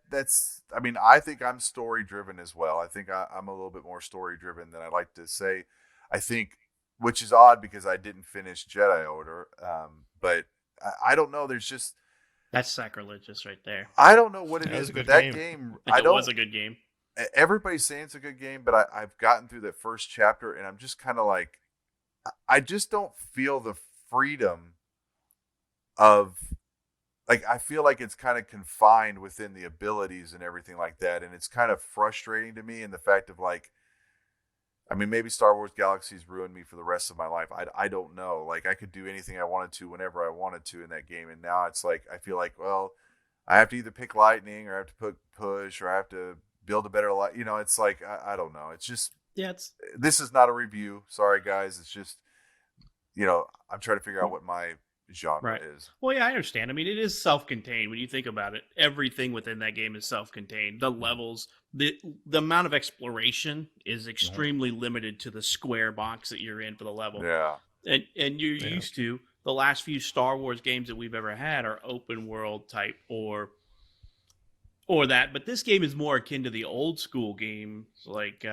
that's. I mean, I think I'm story driven as well. I think I'm a little bit more story driven than I like to say. I think, which is odd because I didn't finish Jedi Order, but I don't know. There's just That's sacrilegious right there. I don't know what it That was is, a but good that game. game It was a good game. everybody's saying it's a good game, but I've gotten through that first chapter and I'm just kind of like, I just don't feel the freedom of, like, I feel like it's kind of confined within the abilities and everything like that. And it's kind of frustrating to me in the fact of like, I mean, maybe Star Wars Galaxies ruined me for the rest of my life. I don't know. Like, I could do anything I wanted to whenever I wanted to in that game. And now it's like, I feel like, well, I have to either pick lightning or I have to put push or I have to build a better light. It's like, I don't know. It's just, Yeah, it's this is not a review. Sorry, guys. It's just, I'm trying to figure out what my genre Right. is. well, yeah, I understand. I mean, it is self-contained when you think about it. Everything within that game is self-contained. The levels, the amount of exploration is extremely limited to the square box that you're in for the level. Yeah. And you're Yeah. used to the last few Star Wars games that we've ever had are open world type or that, but this game is more akin to the old school games like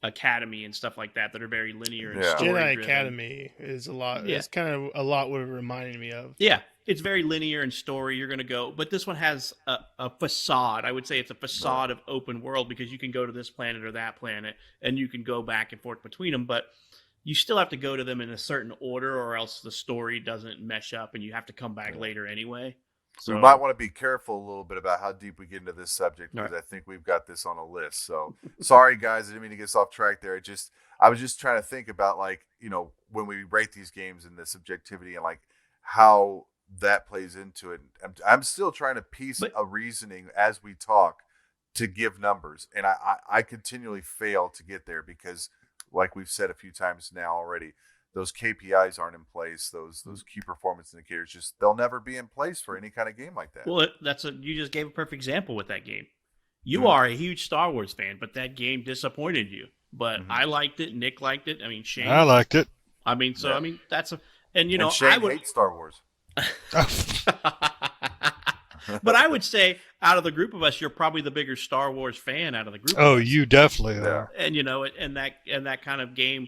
Academy and stuff like that are very linear and Yeah. story Jedi driven. Academy is a lot. Yeah. It's kind of a lot what it reminded me of. Yeah, it's very linear in story. You're going to go, but this one has a facade. I would say it's a facade of open world because you can go to this planet or that planet, and you can go back and forth between them. But you still have to go to them in a certain order, or else the story doesn't mesh up, and you have to come back later anyway. So we might want to be careful a little bit about how deep we get into this subject because I think we've got this on a list. So sorry, guys, I didn't mean to get us off track there. I was just trying to think about, like, when we rate these games and the subjectivity and like how that plays into it. I'm still trying to piece a reasoning as we talk to give numbers, and I continually fail to get there because, like we've said a few times now already, those KPIs aren't in place. Those key performance indicators they'll never be in place for any kind of game like that. Well, you just gave a perfect example with that game. You are a huge Star Wars fan, but that game disappointed you. But I liked it. Nick liked it. I mean, Shane. I liked it. I mean, so Yeah. I mean that's and Shane I would. hates Star Wars. But I would say, out of the group of us, you're probably the bigger Star Wars fan out of the group. Oh, of us. you definitely Yeah. are. And and that kind of game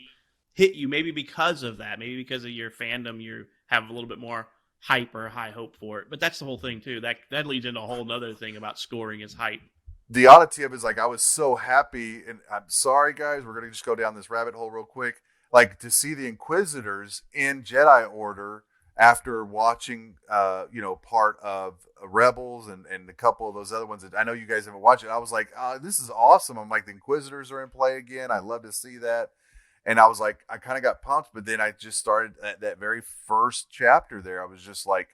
hit you maybe because of that, maybe because of your fandom, you have a little bit more hype or high hope for it. But that's the whole thing too. That leads into a whole other thing about scoring is hype. The oddity of it is, like, I was so happy, and I'm sorry, guys, we're gonna just go down this rabbit hole real quick. Like, to see the Inquisitors in Jedi Order after watching, part of Rebels and a couple of those other ones that I know you guys haven't watched it. I was like, this is awesome. I'm like, the Inquisitors are in play again. I love to see that. And I was like, I kind of got pumped, but then I just started that very first chapter there. I was just like,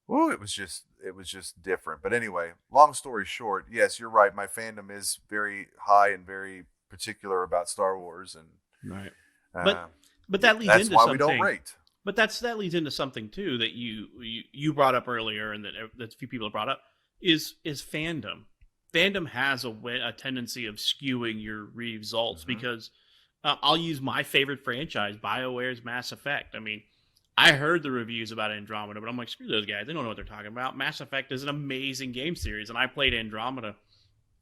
ooh, it was just different. But anyway, long story short, yes, you're right. My fandom is very high and very particular about Star Wars, and Right. uh, But that leads that's into why something. we don't rate. But that leads into something too that you brought up earlier, and that a few people have brought up is fandom. Fandom has a tendency of skewing your results because I'll use my favorite franchise, BioWare's Mass Effect. I mean, I heard the reviews about Andromeda, but I'm like, screw those guys. They don't know what they're talking about. Mass Effect is an amazing game series, and I played Andromeda,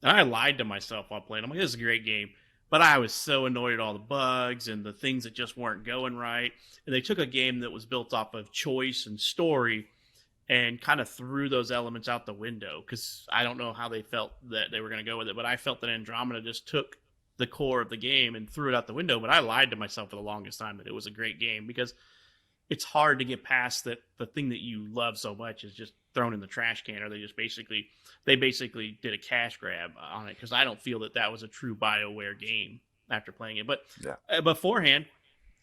and I lied to myself while playing. I'm like, this is a great game. But I was so annoyed at all the bugs and the things that just weren't going right. And they took a game that was built off of choice and story and kind of threw those elements out the window because I don't know how they felt that they were going to go with it. But I felt that Andromeda just took the core of the game and threw it out the window. But I lied to myself for the longest time that it was a great game because it's hard to get past that the thing that you love so much is just thrown in the trash can, or they basically did a cash grab on it, because I don't feel that was a true BioWare game after playing it. But beforehand,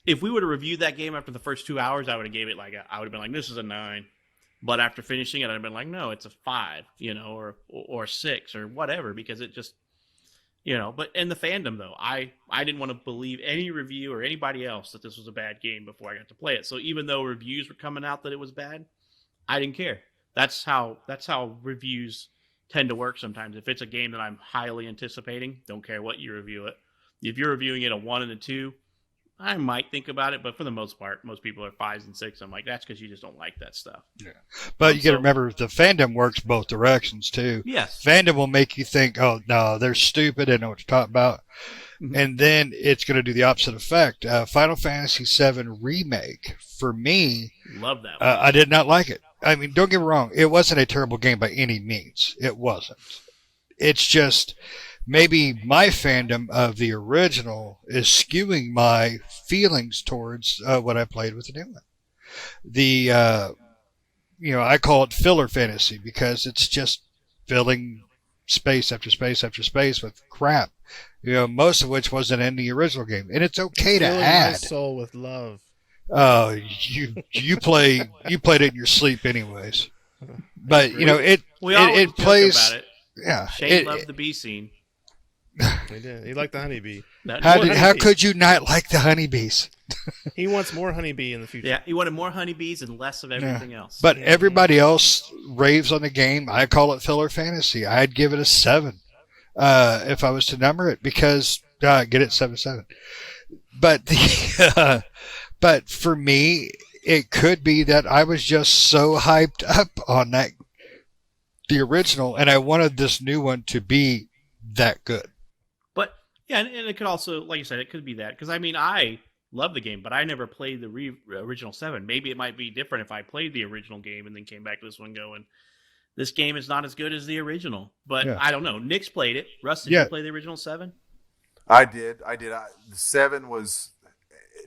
if we would have reviewed that game after the first 2 hours, I would have gave it I would have been like, this is a 9. But after finishing it, I'd have been like, no, it's a 5, or a 6 or whatever, because it just, But in the fandom though, I didn't want to believe any review or anybody else that this was a bad game before I got to play it. So even though reviews were coming out that it was bad, I didn't care. That's how reviews tend to work sometimes. If it's a game that I'm highly anticipating, don't care what you review it. If you're reviewing it a 1 and a 2, I might think about it, but for the most part, most people are 5s and 6. I'm like, that's because you just don't like that stuff. Yeah. But you got to remember, the fandom works both directions, too. Yes. Fandom will make you think, oh, no, they're stupid. They know what you're talking about. Mhm. And then it's going to do the opposite effect. Final Fantasy VII Remake, for me, Love that one. I did not like it. I mean, don't get me wrong. It wasn't a terrible game by any means. It wasn't. It's just maybe my fandom of the original is skewing my feelings towards what I played with the new one. The, I call it filler fantasy because it's just filling space after space after space with crap. Most of which wasn't in the original game, and it's okay to Filling my add. soul with love. Oh, you played it in your sleep, anyways. But it we always it joke plays. about it. Yeah, Shane loved the bee scene. He did. He liked the honeybee. How could you not like the honeybees? He wants more honeybee in the future. Yeah, he wanted more honeybees and less of everything else. But everybody else raves on the game. I call it filler fantasy. I'd give it a 7 if I was to number it, because get it 7/7. But but for me, it could be that I was just so hyped up on the original, and I wanted this new one to be that good. But yeah, and it could also, like you said, it could be that, because I love the game, but I never played the original 7. Maybe it might be different if I played the original game and then came back to this one going, this game is not as good as the original. But Yeah. I don't know. Nick's played it. Russ, did you play the original 7? I did. The 7 was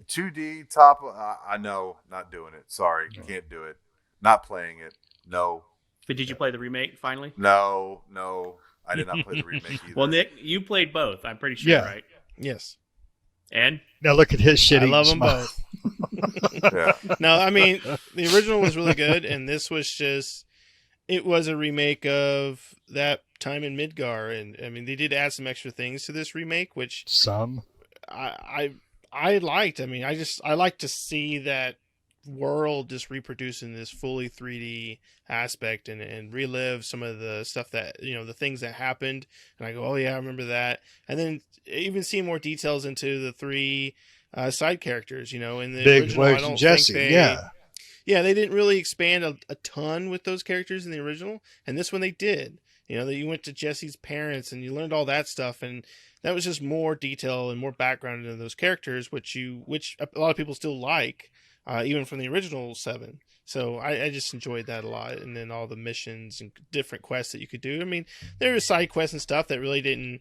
2D top. I know, not doing it. Sorry, can't do it. Not playing it. No. But did you play the remake finally? No. I did not play the remake either. Well, Nick, you played both. I'm pretty sure, Yeah. right? Yes. And Now look at his shitty I love them smile. both. Yeah. No, I mean, the original was really good, and this was just, it was a remake of that time in Midgar. And I mean, they did add some extra things to this remake, which Some. I liked. I mean, I like to see that world just reproducing this fully 3D aspect and relive some of the stuff that, the things that happened. And I go, oh yeah, I remember that. And then even see more details into the 3 side characters, in the Big original. I Wags don't and Jesse. think Yeah. they didn't really expand a ton with those characters in the original, and this one they did. That you went to Jesse's parents and you learned all that stuff, and that was just more detail and more background into those characters, which a lot of people still like, even from the original 7. So I just enjoyed that a lot, and then all the missions and different quests that you could do. I mean, there were side quests and stuff that really didn't.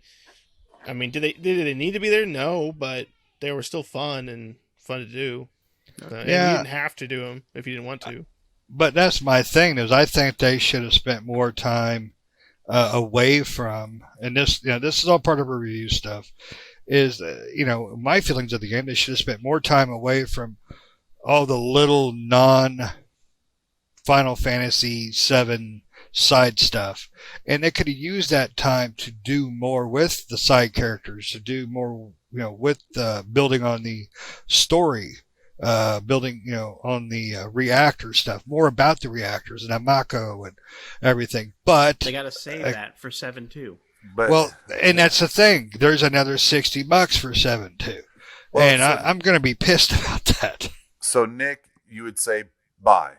I mean, did they need to be there? No, but they were still fun to do. And you didn't have to do them if you didn't want to. But that's my thing, is I think they should have spent more time away from, and this is all part of our review stuff, is my feelings of the game. They should have spent more time away from all the little Final Fantasy VII side stuff, and they could have used that time to do more with the side characters, to do more with building on the story, building on the reactor stuff, more about the reactors and Amako and everything. But they got to save that for 7 too. But and that's the thing, there's another $60 for 7 too. Well, and so- I'm going to be pissed about that. So, Nick, you would say buy.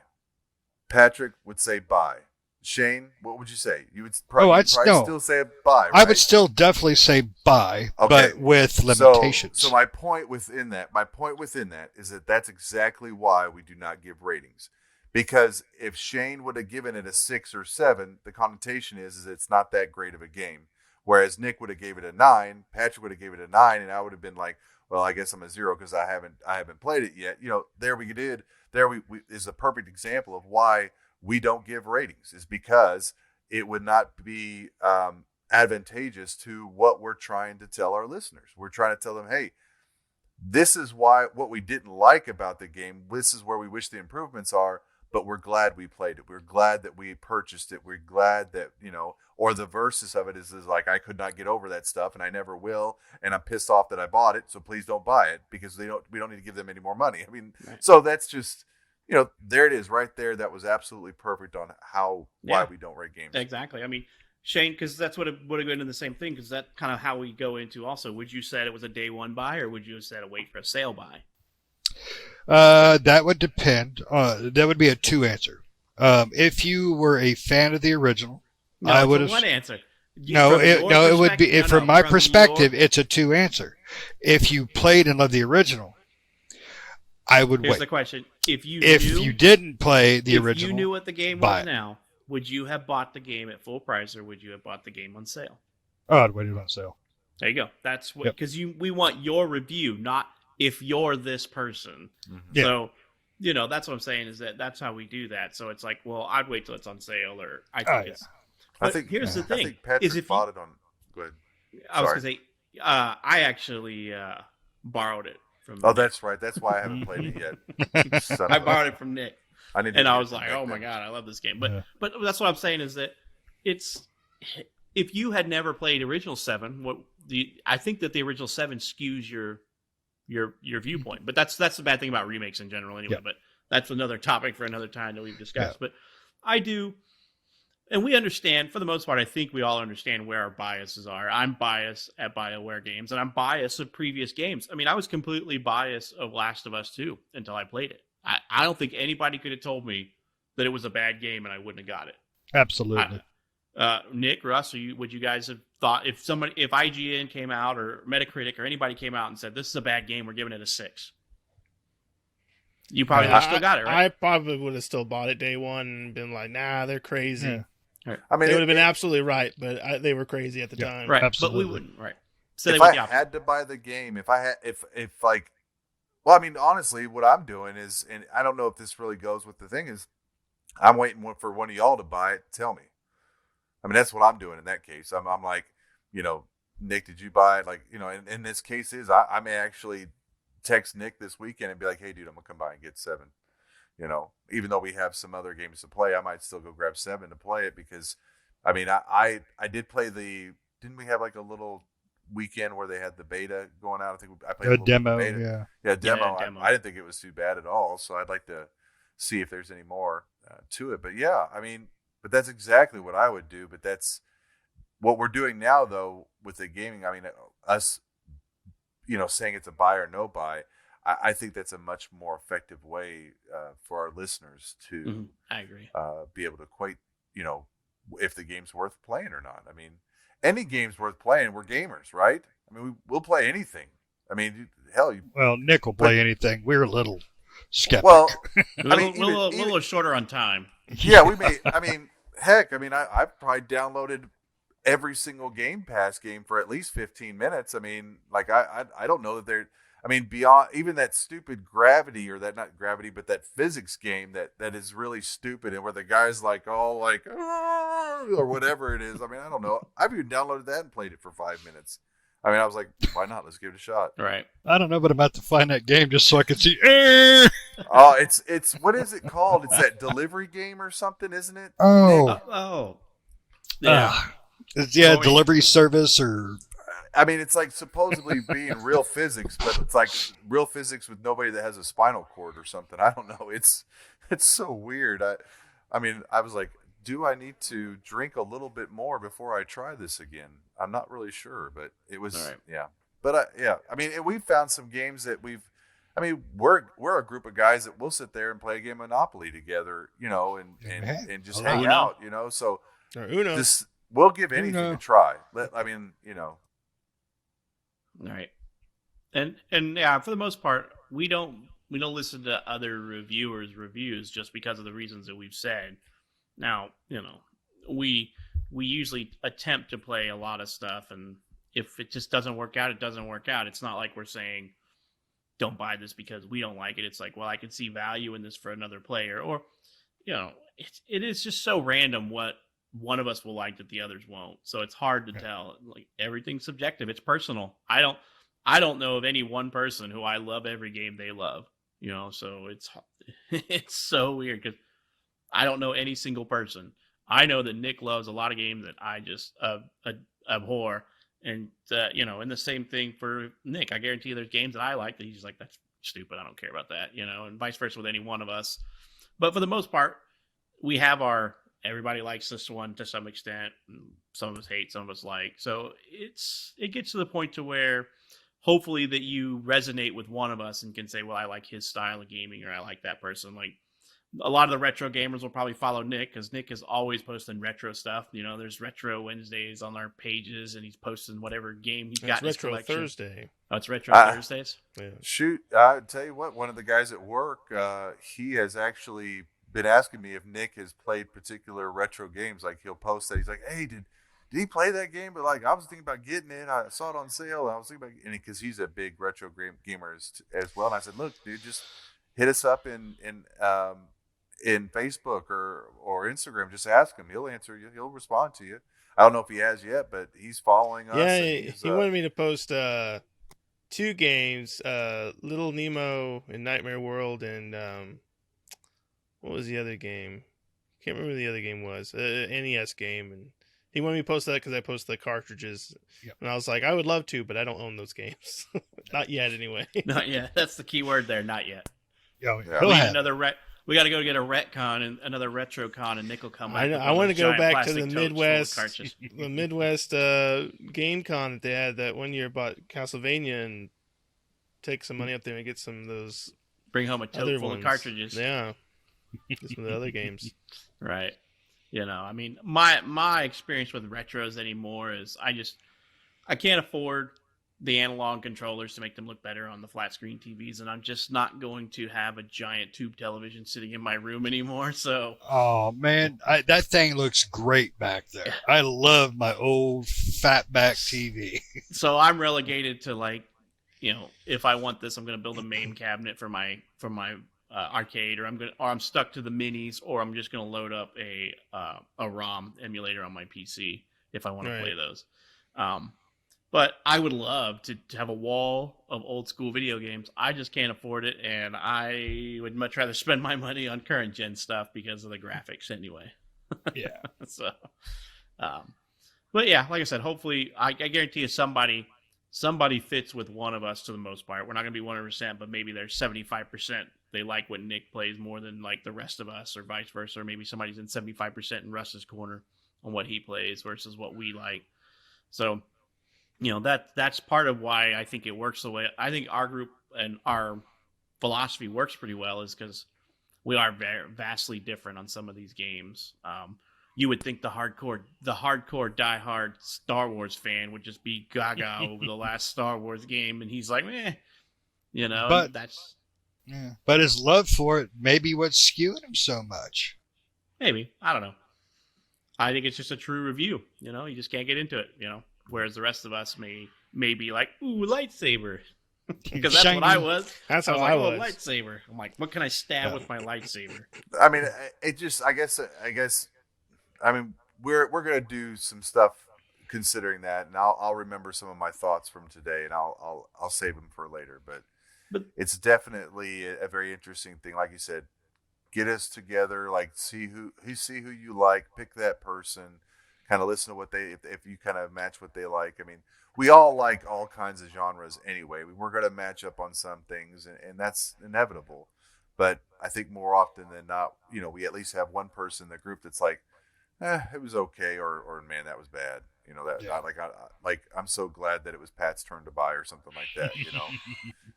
Patrick would say buy. Shane, what would you say? You would probably still say buy, right? I would still definitely say buy, but with limitations. So my point within that is that that's exactly why we do not give ratings. Because if Shane would have given it a 6 or 7, the connotation is it's not that great of a game. Whereas Nick would have gave it a 9, Patrick would have gave it a 9, and I would have been like, well, I guess I'm a 0 because I haven't played it yet. There we did. There we is a perfect example of why we don't give ratings, is because it would not be advantageous to what we're trying to tell our listeners. We're trying to tell them, hey, this is why what we didn't like about the game. This is where we wish the improvements are. But we're glad we played it. We're glad that we purchased it. We're glad that, or the versus of it is like, I could not get over that stuff and I never will. And I'm pissed off that I bought it. So please don't buy it because we don't need to give them any more money. I mean, Right. So that's just, there it is right there. That was absolutely perfect on why we don't rate games. Exactly. I mean, Shane, because that's what it would have been into the same thing, because that's kind of how we go into also. Would you said it was a day one buy, or would you have said a wait for a sale buy? That would depend. That would be a 2 answer. If you were a fan of the original, No, I it's would a have. one answer. It would be from my perspective. It's a 2 answer. If you played and loved the original, I would Here's wait. the question: If you didn't play the if original, you knew what the game buy was it. now, would you have bought the game at full price, or would you have bought the game on sale? I'd wait it on sale. There you go. That's what, Yep. because we want your review, not if you're this person. Yeah. So, that's what I'm saying, is that's how we do that. So it's like, well, I'd wait till it's on sale, or I think Oh, yeah. it's. I But think here's the I thing: think Patrick is if bought it on. Go ahead. I was sorry. gonna say, I actually borrowed it from. Oh, that's right. That's why I haven't played it yet. Son I of a- borrowed it from Nick. I need to And I get was it like, back "Oh my then. god, I love this game!" But Yeah. but that's what I'm saying, is that it's, if you had never played original 7, I think that the original 7 skews your viewpoint. But that's the bad thing about remakes in general, anyway. Yeah. But that's another topic for another time that we've discussed. But I do, and we understand for the most part. I think we all understand where our biases are. I'm biased at BioWare games, and I'm biased of previous games. I mean, I was completely biased of Last of Us 2 until I played it. I don't think anybody could have told me that it was a bad game and I wouldn't have got it. Absolutely. Nick, Russ, would you guys have thought, if IGN came out or Metacritic or anybody came out and said this is a bad game, we're giving it a 6? You probably would have still got it, right? I probably would have still bought it day one and been like, nah, they're crazy. Yeah. I mean, They would have been absolutely right, but they were crazy at the time. Right, absolutely. but we wouldn't, right? So they if would I the opposite. had to buy the game, if like, well, I mean, honestly, what I'm doing is, and I don't know if this really goes with the thing, is I'm waiting for one of y'all to buy it. Tell me. I mean, that's what I'm doing in that case. I'm like, Nick, did you buy it? Like, in this case I may actually text Nick this weekend and be like, hey, dude, I'm gonna come by and get 7. Even though we have some other games to play, I might still go grab 7 to play it, because, I mean, I did play didn't we have like a little weekend where they had the beta going out? I think I played A little demo, beta. yeah. Demo. Yeah, demo. I didn't think it was too bad at all. So I'd like to see if there's any more to it. But yeah, I mean, but that's exactly what I would do. But that's what we're doing now, though, with the gaming. I mean, us, saying it's a buy or no buy. I think that's a much more effective way for our listeners to Mhm. I agree. be able to equate, if the game's worth playing or not. I mean, any game's worth playing. We're gamers, right? I mean, we'll play anything. I mean, hell, Well, Nick will play anything. We're a little skeptic. well, A little, mean, even- little shorter on time. yeah, we may. I mean, heck, I mean, I've probably downloaded every single Game Pass game for at least 15 minutes. I mean, like I don't know that they're. I mean, beyond even that stupid Gravity, or that not Gravity, but that physics game that is really stupid, and where the guy's like all like or whatever it is. I mean, I don't know. I've even downloaded that and played it for 5 minutes. I mean, I was like, why not? Let's give it a shot. Right. I don't know, but I'm about to find that game just so I can see. Oh, it's what is it called? It's that delivery game or something, isn't it? Oh. Yeah. Yeah, Going- delivery service or I mean, it's like supposedly being real physics, but it's like real physics with nobody that has a spinal cord or something. I don't know. It's so weird. I mean, I was like, do I need to drink a little bit more before I try this again? I'm not really sure, but it was, All right. yeah. But yeah, I mean, and we've found some games that we're a group of guys that will sit there and play a game of Monopoly together, and just hang Uno. out, so Or Uno. this, we'll give anything Uno. a try. Right. And yeah, for the most part, we don't listen to other reviewers' reviews just because of the reasons that we've said. Now, we usually attempt to play a lot of stuff, and if it just doesn't work out, it doesn't work out. It's not like we're saying don't buy this because we don't like it. It's like, well, I can see value in this for another player, or it is just so random what one of us will like that the others won't. So it's hard to tell. Like, everything's subjective. It's personal. I don't know of any one person who I love every game they love. So it's so weird because I don't know any single person. I know that Nick loves a lot of games that I just abhor, and and the same thing for Nick. I guarantee there's games that I like that he's like, that's stupid. I don't care about that. And vice versa with any one of us. But for the most part, we have everybody likes this one to some extent. Some of us hate, some of us like. So it gets to the point to where hopefully that you resonate with one of us and can say, well, I like his style of gaming, or I like that person. Like a lot of the retro gamers will probably follow Nick because Nick is always posting retro stuff. There's Retro Wednesdays on our pages, and he's posting whatever game he's got in his Retro collection. Thursday. Oh, it's Retro Thursdays? Yeah. Shoot, I tell you what, one of the guys at work, he has actually been asking me if Nick has played particular retro games. Like he'll post that. He's like, hey, did he play that game? But like, I was thinking about getting it. I saw it on sale. And I was thinking about it because he's a big retro gamer as well. And I said, look, dude, just hit us up in Facebook or Instagram. Just ask him. He'll answer you. He'll respond to you. I don't know if he has yet, but he's following us. Yeah, he wanted me to post 2 games, Little Nemo in Nightmare World, and what was the other game? Can't remember what the other game was. NES game, and he wanted me to post that because I post the cartridges. Yep. And I was like, I would love to, but I don't own those games. Not yet, anyway. Not yet. That's the key word there. Not yet. Yeah, Yeah. he'll We need have. another We got to go get a retcon and another retro con, and Nick will come. I know. with I want to go giant back to the plastic totes full of Midwest, cartridges. the Midwest Game Con that they had that one year about Castlevania, and take some money up there and get some of those Bring home a tote other full ones. of cartridges. Yeah, get some of the other games. Right. I mean, my experience with retros anymore is I can't afford the analog controllers to make them look better on the flat screen TVs, and I'm just not going to have a giant tube television sitting in my room anymore. So Oh man, that thing looks great back there. I love my old fatback TV. so I'm relegated to like, if I want this, I'm going to build a MAME cabinet for my arcade, or I'm stuck to the minis, or I'm just going to load up a ROM emulator on my PC if I want to play those. But I would love to have a wall of old school video games. I just can't afford it, and I would much rather spend my money on current gen stuff because of the graphics anyway. Yeah. So, but yeah, like I said, hopefully, I guarantee you somebody fits with one of us to the most part. We're not going to be 100%, but maybe there's 75%. They like what Nick plays more than like the rest of us, or vice versa. Or maybe somebody's in 75% in Russ's corner on what he plays versus what we like. So, that's part of why I think it works the way I think our group and our philosophy works pretty well, is because we are very vastly different on some of these games. You would think the hardcore diehard Star Wars fan would just be gaga over the last Star Wars game, and he's like, meh, But that's but his love for it may be what's skewing him so much. maybe, I don't know. I think it's just a true review. You just can't get into it. Whereas the rest of us may be like, ooh, lightsaber. Because that's what I was. That's I how was like, I oh, was. lightsaber. I'm like, what can I stab with my lightsaber? I mean, it just, I guess, I mean, we're going to do some stuff considering that, and I'll remember some of my thoughts from today, and I'll save them for later. But it's definitely a very interesting thing. Like you said, get us together, like see who you like, pick that person, kind of listen to what if you kind of match what they like. I mean, we all like all kinds of genres anyway. We're going to match up on some things, and that's inevitable. But I think more often than not, we at least have one person in the group that's like, it was okay, or man, that was bad. I'm so glad that it was Pat's turn to buy or something like that.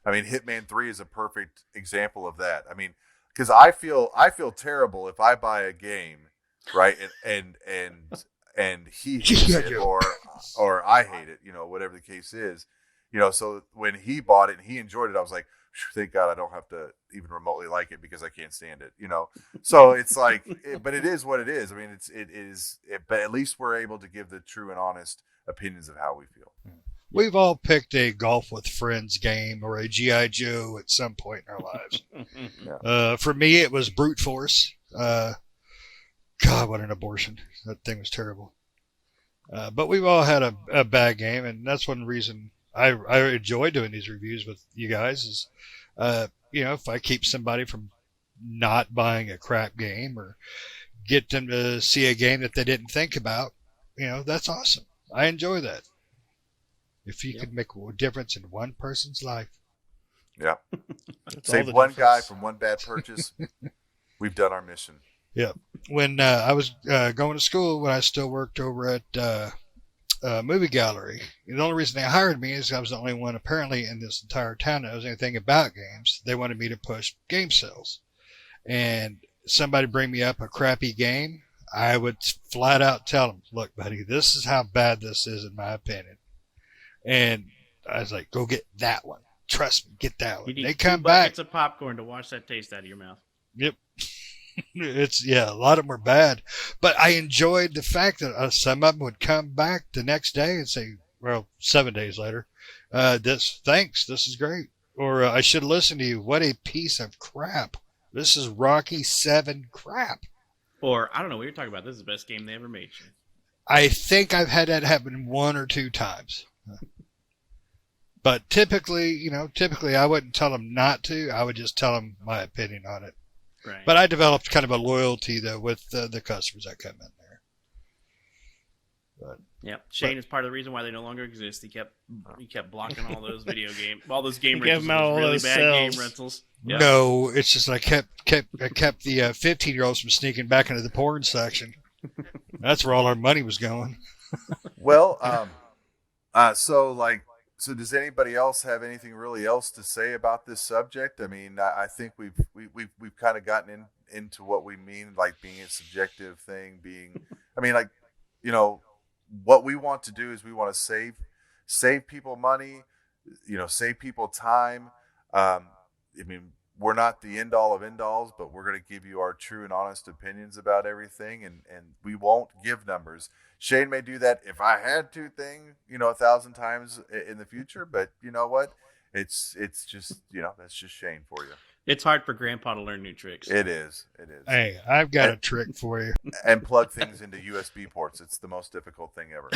I mean, Hitman 3 is a perfect example of that. I mean, because I feel terrible if I buy a game, right, and he hates it or I hate it, whatever the case is, So when he bought it and he enjoyed it, I was like, thank God I don't have to even remotely like it because I can't stand it, So it's like, but it is what it is. I mean, but at least we're able to give the true and honest opinions of how we feel. We've all picked a Golf with Friends game or a G.I. Joe at some point in our lives. For me, it was Brute Force. God, what an abortion. That thing was terrible. But we've all had a bad game, and that's one reason I enjoy doing these reviews with you guys. Is if I keep somebody from not buying a crap game or get them to see a game that they didn't think about, that's awesome. I enjoy that. If you could make a difference in one person's life. Yeah. That's all Save the one guy difference. from one bad purchase. We've done our mission. Yeah. When I was going to school, when I still worked over at movie gallery, the only reason they hired me is I was the only one apparently in this entire town that knows anything about games. They wanted me to push game sales. And somebody bring me up a crappy game, I would flat out tell them, look, buddy, this is how bad this is in my opinion. And I was like, go get that one. Trust me, get that You one. need They 2 come back. buckets of popcorn to wash that taste out of your mouth. Yep. A lot of them were bad. But I enjoyed the fact that some of them would come back the next day and say, well, 7 days later, thanks, this is great. Or I should listen to you. What a piece of crap. This is Rocky 7 crap. Or, I don't know, we were talking about this is the best game they ever made. I think I've had that happen 1 or 2 times. But typically I wouldn't tell them not to. I would just tell them my opinion on it. Right. But I developed kind of a loyalty, though, with the customers that come in there. Yep. Shane is part of the reason why they no longer exist. He kept blocking all those game He gave rentals. them out all Really those bad sales. game rentals. Yeah. No, it's just I kept the 15-year-olds from sneaking back into the porn section. That's where all our money was going. Well, so does anybody else have anything really else to say about this subject? I mean, I think we've kind of gotten into what we mean, like being a subjective thing, what we want to do is we want to save people money, save people time. We're not the end all of end alls, but we're going to give you our true and honest opinions about everything, and we won't give numbers. Shane may do that if I had to 1,000 times in the future, but you know what? It's just, that's just Shane for you. It's hard for Grandpa to learn new tricks. It is. Hey, I've got a trick for you. And plug things into USB ports. It's the most difficult thing ever.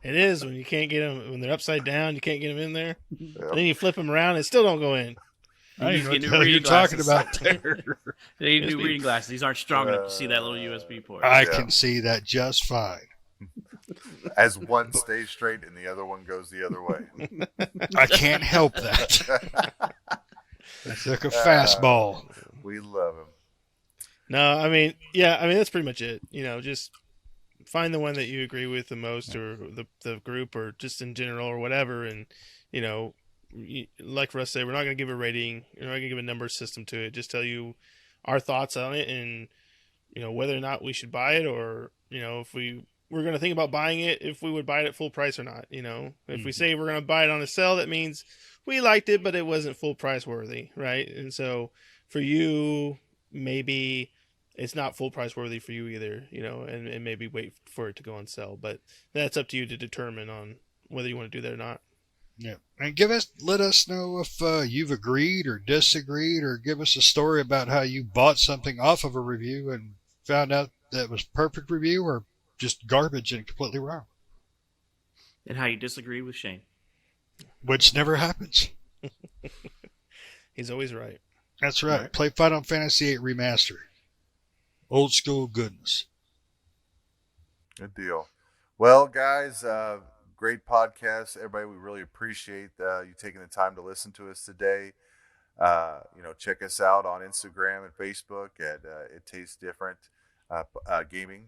It is when you can't get them, when they're upside down, you can't get them in there. Then you flip them around, it still don't go in. I He's don't know getting what the hell reading you're talking glasses. about there. They need new reading glasses. These aren't strong enough to see that little USB port. I Yeah. can see that just fine. As one stays straight and the other one goes the other way. I can't help that. It's like a fastball. We love him. No, that's pretty much it. Just find the one that you agree with the most, or the group, or just in general, or whatever. And like Russ said, we're not going to give a rating. We're not going to give a number system to it. Just tell you our thoughts on it, and whether or not we should buy it, or if we're going to think about buying it, if we would buy it at full price or not. If we say we're going to buy it on a sale, that means we liked it, but it wasn't full price worthy, right? And so for you, maybe it's not full price worthy for you either, and maybe wait for it to go on sale. But that's up to you to determine on whether you want to do that or not. Yeah, and let us know if you've agreed or disagreed, or give us a story about how you bought something off of a review and found out that it was perfect review or just garbage and completely wrong, And how you disagree with Shane. which never happens. He's always right. That's right. Right. Play Final Fantasy VIII Remaster. Old school goodness. Good deal. Well, guys, great podcast. Everybody, we really appreciate you taking the time to listen to us today. Check us out on Instagram and Facebook at It Tastes Different Gaming.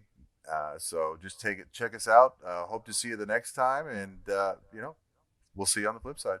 So just check us out. Hope to see you the next time, and we'll see you on the flip side.